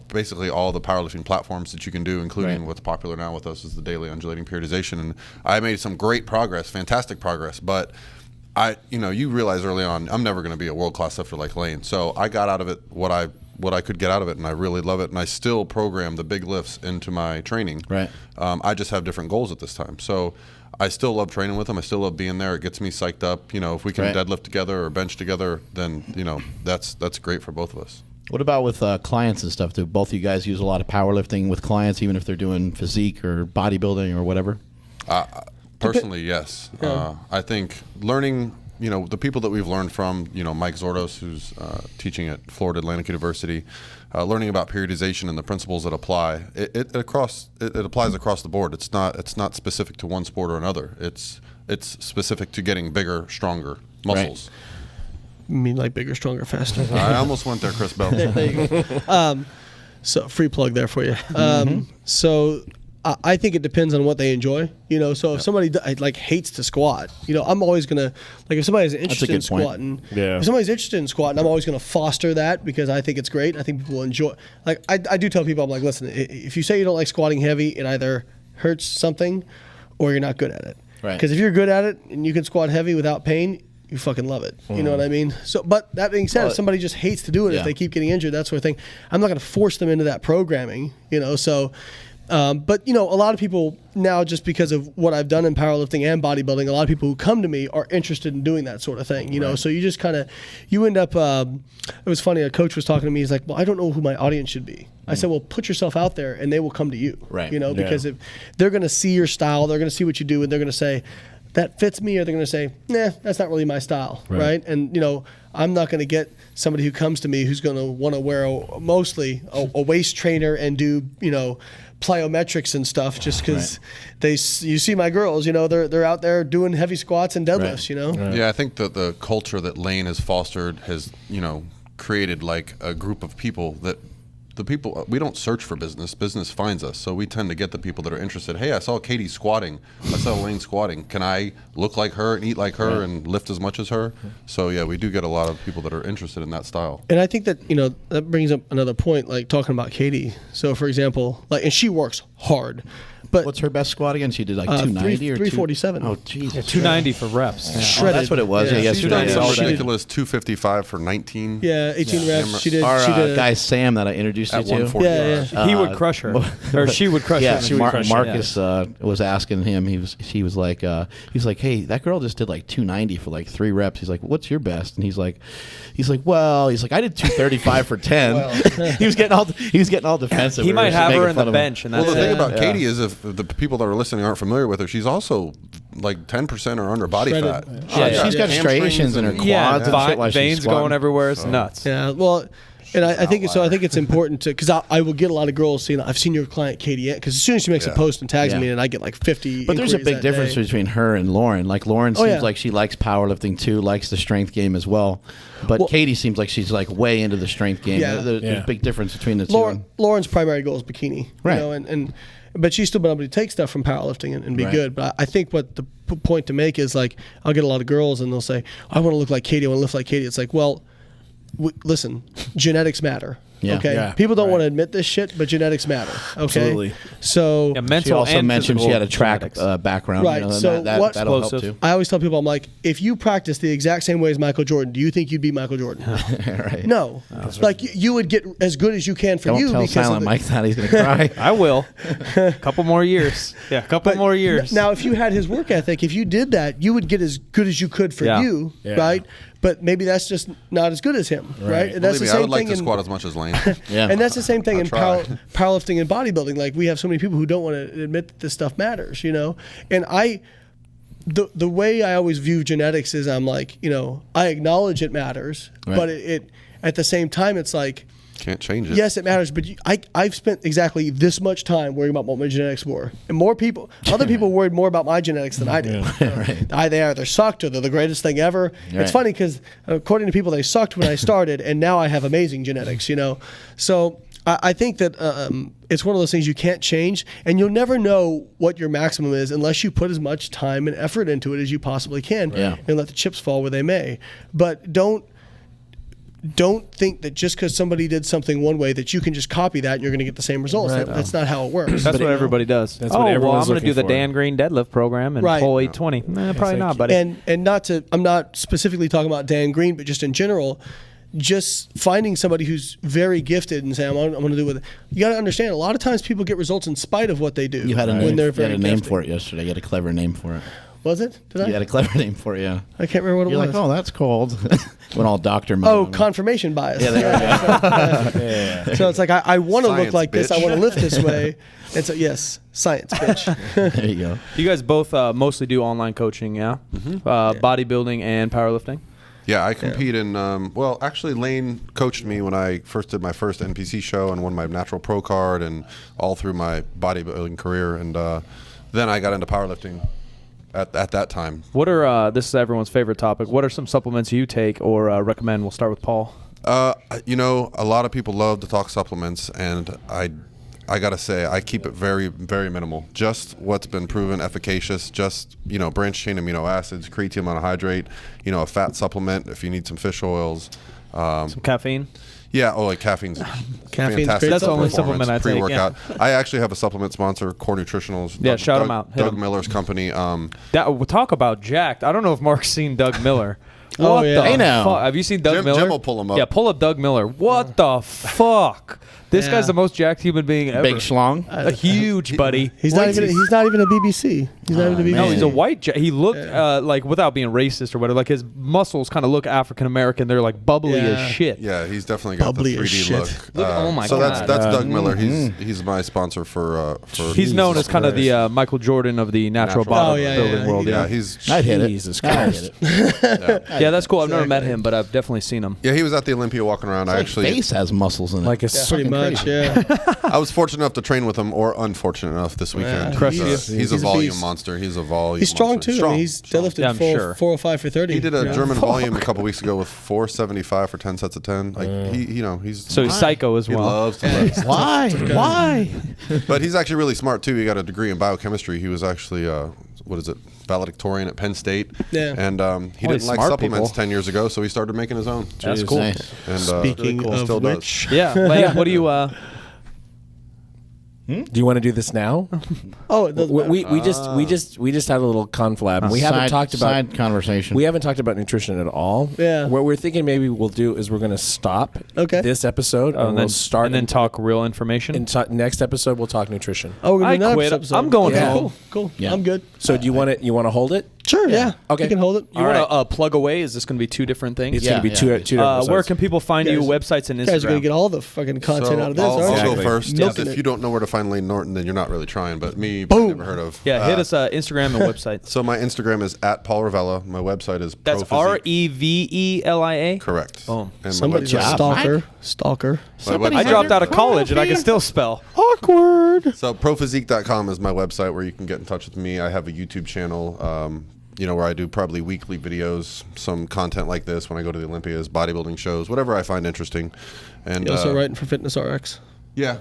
basically all the powerlifting platforms that you can do, including what's popular now with us is the daily undulating periodization, and I made some great progress, fantastic progress, but you realize early on, I'm never going to be a world-class lifter like Layne. So I got out of it what I could get out of it, and I really love it. And I still program the big lifts into my training. Right. I just have different goals at this time. So I still love training with them. I still love being there. It gets me psyched up. If we can deadlift together or bench together, then that's great for both of us. What about with clients and stuff? Do both of you guys use a lot of powerlifting with clients, even if they're doing physique or bodybuilding or whatever? Personally, yes. I think learning, the people that we've learned from, Mike Zordos, who's teaching at Florida Atlantic University, learning about periodization and the principles that apply. It applies across the board. It's not specific to one sport or another. It's specific to getting bigger, stronger muscles. You mean like bigger, stronger, faster? I almost went there, Chris Bell. There you go. So free plug there for you. So I think it depends on what they enjoy. So if somebody hates to squat, I'm always gonna if somebody's interested in squatting, if somebody's interested in squatting, I'm always gonna foster that because I think it's great. I think people will enjoy. I do tell people, I'm like, listen, if you say you don't like squatting heavy, it either hurts something or you're not good at it. Right. Because if you're good at it and you can squat heavy without pain, you fucking love it. You know what I mean? So, but that being said, if somebody just hates to do it, if they keep getting injured, that sort of thing, I'm not going to force them into that programming. So. But a lot of people now, just because of what I've done in powerlifting and bodybuilding, a lot of people who come to me are interested in doing that sort of thing. So you just you end up. It was funny. A coach was talking to me. He's like, "Well, I don't know who my audience should be." I said, "Well, put yourself out there, and they will come to you." Right. Because if they're going to see your style, they're going to see what you do, and they're going to say, "That fits me," or they're going to say, "Nah, that's not really my style." Right. And I'm not going to get somebody who comes to me who's going to want to wear mostly a waist trainer and do plyometrics and stuff just because you see my girls, they're out there doing heavy squats and deadlifts, Yeah, I think that the culture that Layne has fostered has, created like a group of people that we don't search for business finds us. So we tend to get the people that are interested. Hey, I saw Katie squatting. I saw Layne squatting. Can I look like her and eat like her and lift as much as her? So yeah, we do get a lot of people that are interested in that style. And I think that, that brings up another point, like talking about Katie. So for example, and she works hard. But what's her best squat again? She did like 290 or 347. Oh, Jesus. 290 for reps. Yeah. Shredded. That's what it was. Yeah, she's yesterday. done Some ridiculous 255 for 19. Yeah, 18 reps. She did. Our guy Sam that I introduced you At to. 145. He would crush her, or she would crush her. Yeah, Marcus was asking him. He was like, hey, that girl just did like 290 for like 3 reps. He's like, what's your best? And he's like, I did 235 for 10. He was getting all defensive. He might have her in the bench, and that's the thing about Katie is, if the people that are listening aren't familiar with her, she's also like 10% or under body fat. She's got striations in her quads and shit while she's veins squatting. going everywhere. It's nuts. Yeah, well, and I think so. I think it's important to, because I will get a lot of girls saying, "I've seen your client Katie," because as soon as she makes a post and tags me, and I get like 50. But there's a big difference between her and Lauren. Like Lauren seems like she likes powerlifting too, likes the strength game as well. But Katie seems like she's like way into the strength game. Yeah. There's a big difference between the two. Lauren's primary goal is bikini, right? But she's still been able to take stuff from powerlifting and be good. But I think what the point to make is, like, I'll get a lot of girls and they'll say, "I want to look like Katie. I want to lift like Katie." It's like, well, listen, genetics matter. Yeah. Okay. Yeah. People don't want to admit this shit, but genetics matter. Okay. Absolutely. So She also mentioned she had a track background. Right. So that'll help too. I always tell people, I'm like, if you practice the exact same way as Michael Jordan, do you think you'd be Michael Jordan? Right. No. Like you would get as good as you can for you. Don't tell Silent Mike that, he's gonna cry. I will. Couple more years. Yeah, couple more years. Now, if you had his work ethic, if you did that, you would get as good as you could for you, right? But maybe that's just not as good as him, right? And that's the same I would like thing to squat as much as Layne. And that's the same thing in try. powerlifting and bodybuilding. Like, we have so many people who don't want to admit that this stuff matters, And the way I always view genetics is, I'm like, I acknowledge it matters, but it at the same time, it's like, Can't change it. Yes, it matters, but I've spent exactly this much time worrying about what my genetics were, and other people worried more about my genetics than I did. They either sucked or they're the greatest thing ever. Right. It's funny because according to people, they sucked when I started, and now I have amazing genetics. So I think that it's one of those things you can't change, and you'll never know what your maximum is unless you put as much time and effort into it as you possibly can, and let the chips fall where they may. But don't think that just because somebody did something one way that you can just copy that and you're going to get the same results. That's not how it works. That's what everybody does. That's what I'm everyone's going to do looking the for. Dan Green deadlift program and pull 820. Probably not, buddy. And I'm not specifically talking about Dan Green, but just in general, just finding somebody who's very gifted and saying, I'm going to do it. You got to understand, a lot of times people get results in spite of what they do. You had a when name, they're you very had a name gifted. for it yesterday. You had a clever name for it. Was it? Did I? You had a clever name for it, yeah. I can't remember what it You're was. like, oh, that's cold. Went all doctor mode. Oh, confirmation bias. Yeah, there you go. So it's like, I want to look Science, like this. I bitch. want to lift this way. And so, yes, science, bitch. There you go. You guys both mostly do online coaching, yeah? Bodybuilding and powerlifting? Yeah, I compete in. Actually, Layne coached me when I first did my first NPC show and won my natural pro card, and all through my bodybuilding career. And then I got into powerlifting at that time. What are, this is everyone's favorite topic, what are some supplements you take or recommend? We'll start with Paul. A lot of people love to talk supplements, and I gotta say, I keep it very, very minimal. Just what's been proven efficacious. Just branched chain amino acids, creatine monohydrate. A fat supplement if you need some fish oils. Some caffeine? Yeah. Oh, like caffeine's Caffeine's fantastic. great That's the only performance, supplement I take, pre-workout. I actually have a supplement sponsor, Core Nutritionals. Yeah, shout 'em out. Hit Doug 'em. Miller's company. We'll talk about jacked. I don't know if Mark's seen Doug Miller. Oh, What yeah. the Hey, now. fuck? Have you seen Doug Jim- Miller? Jim will pull him up. Yeah, pull up Doug Miller. What the fuck? This Yeah. guy's the most jacked human being ever. Big schlong. A huge buddy. He's not even a BBC. He's not even a BBC. No, he's a white jack. He looked like, without being racist or whatever, like his muscles kind of look African American. They're like bubbly Yeah. as shit. Yeah, he's definitely got Bubbly the as 3D shit. look. Look- oh my so God. that's Doug Miller. He's my sponsor for. He's known as kind of the Michael Jordan of the natural Natural. Oh, bodybuilding yeah. world. Yeah, Yeah, he's. I'd hit it. Jesus I'd Christ. hit it. yeah, that's cool. I've never met him, but I've definitely seen him. Yeah, he was at the Olympia walking around. His face has muscles in it. Like a Pretty much, yeah. I was fortunate enough to train with him, or unfortunate enough this weekend. Crushed He's, you. he's a He's a volume beast. monster. He's a volume. He's strong monster. too. I mean, he's deadlifted Yeah, I'm sure. 405 for 30. He did a Yeah. German volume a couple weeks ago with 475 for 10 sets of 10. Like he's So he's psycho as he well. loves to lift. Why? Why? But he's actually really smart too. He got a degree in biochemistry. He was actually valedictorian at Penn State. Yeah. And he Only didn't like smart supplements people. 10 years ago, so he started making his own. That's Jeez. cool. Nice. And Speaking really cool. of Still which, Yeah, Layne, what do you? Do you want to do this now? oh, it doesn't matter. We just had a little conflab. We haven't talked about side conversation. We haven't talked about nutrition at all. Yeah. What we're thinking maybe we'll do is we're going to stop Okay. this episode and we'll start and then talk real information. next episode we'll talk nutrition. Oh, we're gonna do I another quit. episode. I'm going Yeah. home. Cool. Yeah. I'm good. So do you want to hold it? Sure. Yeah. Okay. You can hold it. You want to plug away? Is this going to be two different things? It's Yeah, going to be two different Where episodes. can people find you? Guys- Websites and You guys are gonna Instagram. get all the fucking content out of this, I'll aren't you? go first. Milking If it. you don't know where to find Layne Norton, then you're not really trying. But me, Boom. never heard of. Yeah, hit us Instagram and website. So my Instagram is @PaulRevella. My website is That's ProPhysique. REVELIA. Correct. Boom. And my Somebody's a website- stalker. my I website- dropped out of college and I can still spell. Awkward. So ProPhysique.com is my website where you can get in touch with me. I have a YouTube channel, where I do probably weekly videos, some content like this when I go to the Olympias, bodybuilding shows, whatever I find interesting. And You also writing for Fitness RX. yeah,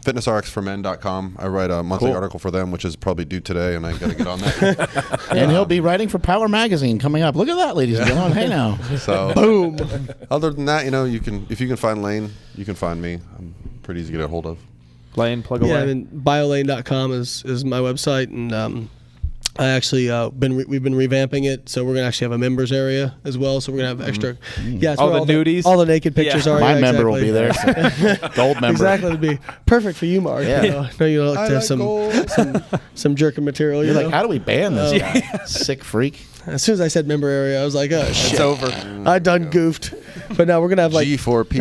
fitnessrxformen.com. I write a monthly article for them, which is probably due today, and I got to get on that. And he'll be writing for Power Magazine coming up. Look at that, ladies and gentlemen. Hey now. So Boom. other than that, if you can find Layne, you can find me. I'm pretty easy to get a hold of. Layne, plug Yeah, away. I mean, BioLayne.com is my website, and I actually we've been revamping it, so we're gonna actually have a members area as well. So we're gonna have extra. Yeah, it's All where the nudies? all the naked pictures Yeah. are. My yeah, member will exactly. be there. Gold member. Exactly, it'd be perfect for you, Mark. Yeah. I know you like to have some jerking material. You're you like, know? how do we ban this guy? Sick freak. As soon as I said member area, I was like, oh shit, It's over. I done goofed. But now we're gonna have like G4P.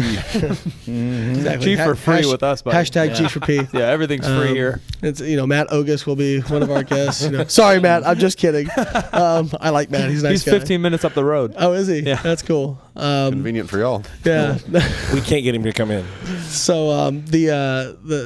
exactly, G for free with us, buddy. Hashtag G for P. Yeah, everything's free here. It's Matt Ogus will be one of our guests. Sorry, Matt, I'm just kidding. I like Matt. He's a nice He's guy. 15 minutes up the road. Oh, is he? Yeah. That's cool. Convenient for y'all. Yeah. We can't get him to come in. So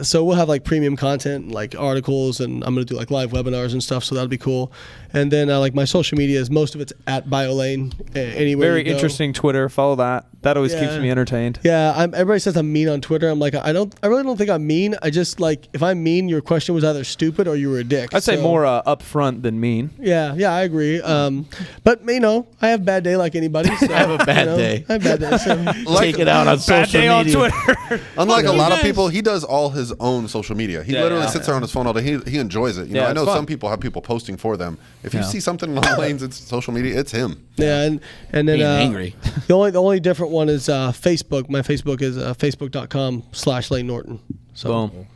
so we'll have like premium content, like articles, and I'm gonna do like live webinars and stuff. So that'll be cool. And then like my social media is most of it's at BioLayne. Anywhere Very you go. interesting Twitter. Follow that. That always keeps Yeah. me entertained. Yeah, everybody says I'm mean on Twitter. I'm like, I really don't think I'm mean. I just like, if I'm mean, your question was either stupid or you were a dick. I'd say So, more upfront than mean. Yeah, I agree. But you know, I have a bad day like anybody. So, I have a bad day. I have a bad day. So. Take it out on social media. on Twitter. Unlike a lot of people, he does all his own social media. He Yeah, literally yeah. sits there on his phone all day. He enjoys it. You know, Yeah, I know it's fun. some people have people posting for them. If you Yeah. see something on Layne's it's social media, it's him. Yeah, and then Being angry. The only different one is Facebook. My Facebook is facebook.com/Layne Norton. So Boom.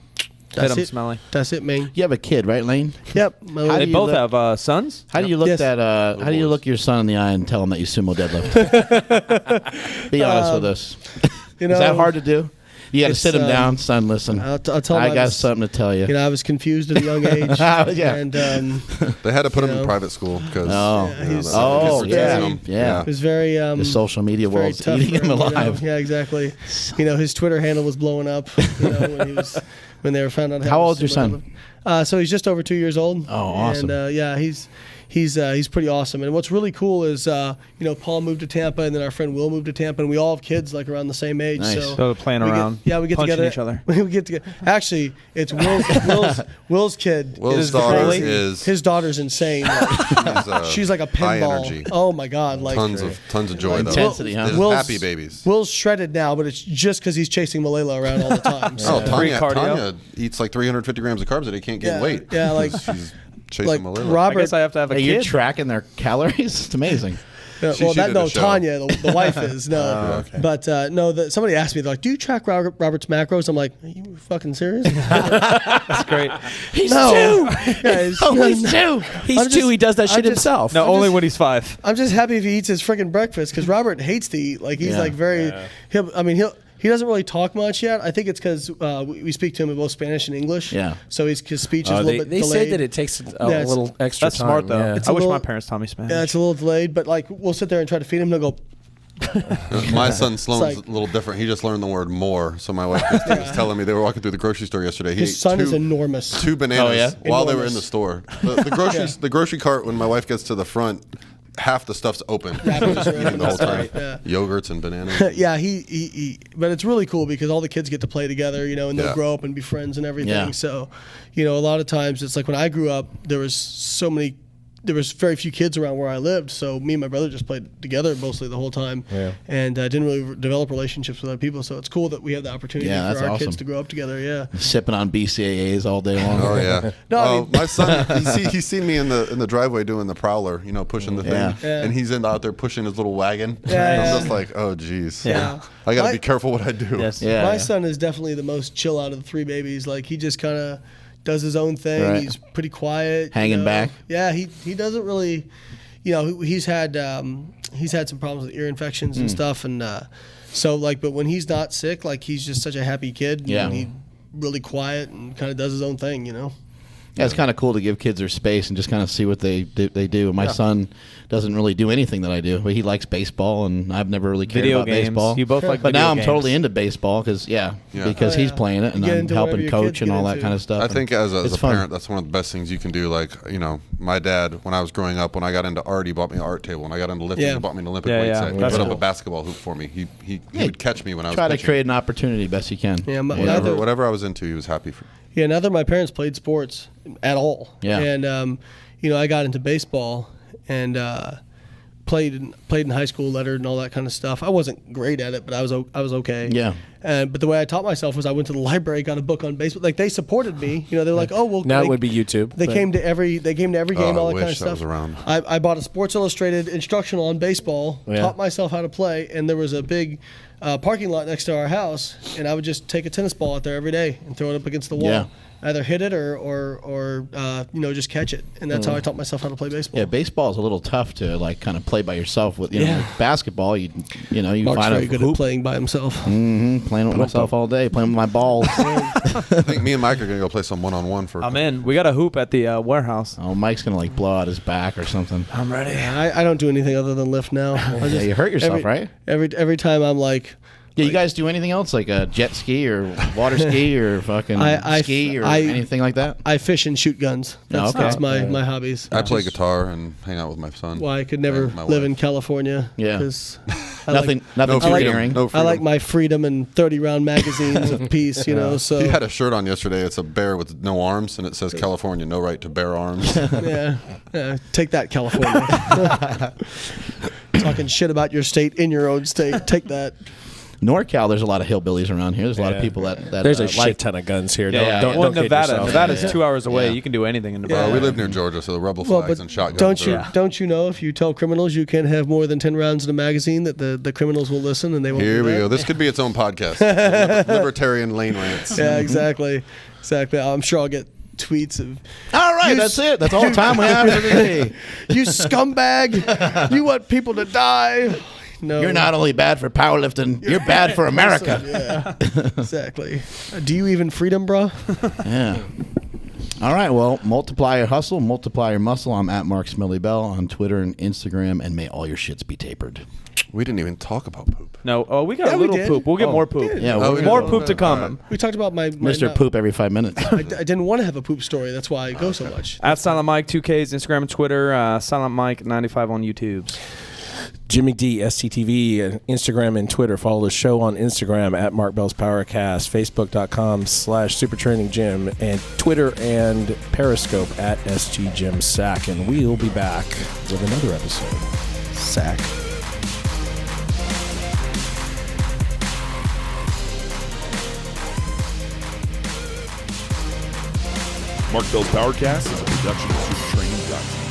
that's Hit 'em, it. Smelly. That's it, man. You have a kid, right, Layne? Yep. How They do you both look- have sons. How do you look Yes. how do you look your son in the eye and tell him that you sumo deadlift? Be honest with us. You know, Is that hard to do? You got to it's, sit him down, son. Listen, I'll tell him I I got was- something to tell you. You know, I was confused at a young age. Yeah. And They had to put him You know. in private school because Oh. Yeah, he's- Oh, he's yeah, very- yeah. it was very The social media very world's tough eating for him you know? alive. Yeah, exactly. You know, his Twitter handle was blowing up. You know, when they were found out. How old's your son? So he's just over 2 years old. Oh, awesome. And yeah, he's pretty awesome. And what's really cool is you know, Paul moved to Tampa, and then our friend Will moved to Tampa, and we all have kids like around the same age. Nice. So So playing we around. we get punching together. each other. We get together. Actually, it's Will's kid. Will's is daughter crazy. is- his daughter's insane. She's like a high pinball. energy. Oh my god, like Tons of joy though. Intensity, huh? They're Will's- happy babies. Will's shredded now, but it's just because he's chasing Malayla around all the time. So. Oh, Tanya, cardio. Tanya eats like 350 grams of carbs a day. Can't gain Yeah, weight. yeah, like- she's chasing like Malayla. I Robert. guess I have to have a Hey, kid. you're tracking their calories. It's amazing. She did No, a show. Tanya, the wife is no, but no. Somebody asked me, they're like, "Do you track Robert's macros?" I'm like, "Are you fucking serious?" That's great. He's no, two. Guys, He's two. He's I'm two. just- He does that I'm shit just- himself. No, I'm only just- when he's 5. I'm just happy if he eats his freaking breakfast because Robert hates to eat. Like he's Yeah. like very. He doesn't really talk much yet. I think it's because we speak to him in both Spanish and English. Yeah. So his speech is a little They bit say delayed. that it takes a it's- little extra That's time. smart though. Yeah. It's I a wish little- my parents taught me Spanish. Yeah, it's a little delayed, but like we'll sit there and try to feed him. He'll go. My son Sloan's like- a little different. He just learned the word more. So my wife was telling me they were walking through the grocery store yesterday. He His ate son is two- enormous. 2 bananas Oh, yeah? while they were in Enormous. the store. The grocery cart, when my wife gets to the front, half the stuff's open. Wrappers are Eating open. the whole That's time. right, yeah. Yogurts and bananas. Yeah, he but it's really cool because all the kids get to play together, you know, and they'll Yeah. grow up and be friends and everything. Yeah. So, you know, a lot of times it's like when I grew up, there was very few kids around where I lived, so me and my brother just played together mostly the whole time, and didn't really develop relationships with other people. So it's cool that we have the opportunity Yeah, for that's our awesome. kids to grow up together. Yeah, Sipping on BCAAs all day long. Oh yeah. No, I mean- my son, he's seen me in the driveway doing the prowler, you know, pushing the thing, Yeah. Yeah. and he's out there pushing his little wagon. Yeah, And I'm yeah. just like, oh geez. Yeah. I got to My- be careful what I do. Yes. Yeah. my son is definitely the most chill out of the 3 babies. Like he just kind of does his own thing. Right. He's pretty quiet, Hanging you know? back. Yeah, he doesn't really, you know, he's had some problems with ear infections Hmm. and stuff, and so like, but when he's not sick, like he's just such a happy kid. Yeah. and he's really quiet and kind of does his own thing, you know. Yeah, it's kind of cool to give kids their space and just kind of see what they do. My son doesn't really do anything that I do, but he likes baseball, and I've never really cared Video about games. baseball. You both like but video now I'm games. totally into baseball because Yeah. because Oh, he's yeah. playing it, and You get I'm into whatever helping your coach kids and get all that into. kind of stuff. I think and as it's a fun. parent, that's one of the best things you can do. Like, you know, my dad, when I was growing up, when I got into art, he bought me an art table. When I got into lifting, Yeah. he bought me an Olympic Yeah, weight yeah. set. He That's put up cool. a basketball hoop for me. He would catch me when I was Try to pitching. create an opportunity best you can. Yeah, Whatever I was into, he was happy for. Yeah, neither of my parents played sports at all. Yeah. And you know, I got into baseball and played in high school, lettered and all that kind of stuff. I wasn't great at it, but I was okay. Yeah. But the way I taught myself was I went to the library, got a book on baseball. Like they supported me. You know, they're like, oh well. Now they, it would be YouTube. They but- came to every game, I all that wish kind of stuff. that was around. I bought a Sports Illustrated instructional on baseball, Yeah. taught myself how to play, and there was a big parking lot next to our house, and I would just take a tennis ball out there every day and throw it up against the wall. Yeah. Either hit it or you know, just catch it, and that's how I taught myself how to play baseball. Yeah, baseball is a little tough to like kind of play by yourself with. You know, Yeah. with basketball, you Mark's find very a good hoop. at playing by himself. Playing playing with myself all day, playing with my balls. I think me and Mike are gonna go play some one-on-one for. I'm in. We got a hoop at the warehouse. Oh, Mike's gonna like blow out his back or something. I'm ready. I don't do anything other than lift now. Yeah, you hurt yourself, right? Every time I'm like, Yeah, you guys do anything else like a jet ski or water ski or fucking ski or anything like that? I fish and shoot guns. That's, okay. that's my hobbies. I play guitar and hang out with my son. Well, I could never and my live wife. in California. Yeah. because Nothing No too freedom. daring. No I freedom. like my freedom and 30-round magazines of peace. You know, so He had a shirt on yesterday. It's a bear with no arms, and it says California, no right to bear arms. yeah, take that, California. Talking shit about your state in your own state. Take that. NorCal, there's a lot of hillbillies around here. There's a lot of people that There's a like shit ton of guns here. Yeah, Don't kid Nevada. yourself. Nevada's 2 hours away. Yeah. You can do anything in Nevada. We live near Georgia, so the rebel Well, flags but and shotguns. don't you know if you tell criminals you can't have more than 10 rounds in a magazine that the criminals will listen and they won't. Here do we that? go. This could be its own podcast. Libertarian Lane rants. Yeah, exactly. I'm sure I'll get tweets of. All right, that's it. That's all the time we have for today. You scumbag! You want people to die? No, You're not only bad for powerlifting, you're bad for America. Yeah, exactly. Do you even freedom, bro? Yeah. All right, well, multiply your hustle, multiply your muscle. I'm at Mark Smiley Bell on Twitter and Instagram, and may all your shits be tapered. We didn't even talk about poop. No, we got Yeah, a we little did. poop. We'll get more poop. Yeah, Oh, we're we More did. poop to come. All right. We talked about my Mr. Poop every 5 minutes. I didn't want to have a poop story. That's why I go so much. At Silent Mike 2Ks, Instagram and Twitter. Silent Mike 95 on YouTube. Jimmy D, SCTV, Instagram and Twitter. Follow the show on Instagram at Mark Bell's PowerCast, Facebook.com/SuperTrainingGym, and Twitter and Periscope at SGGymSack. And we'll be back with another episode. Sack. Mark Bell's PowerCast is a production of SuperTraining.com.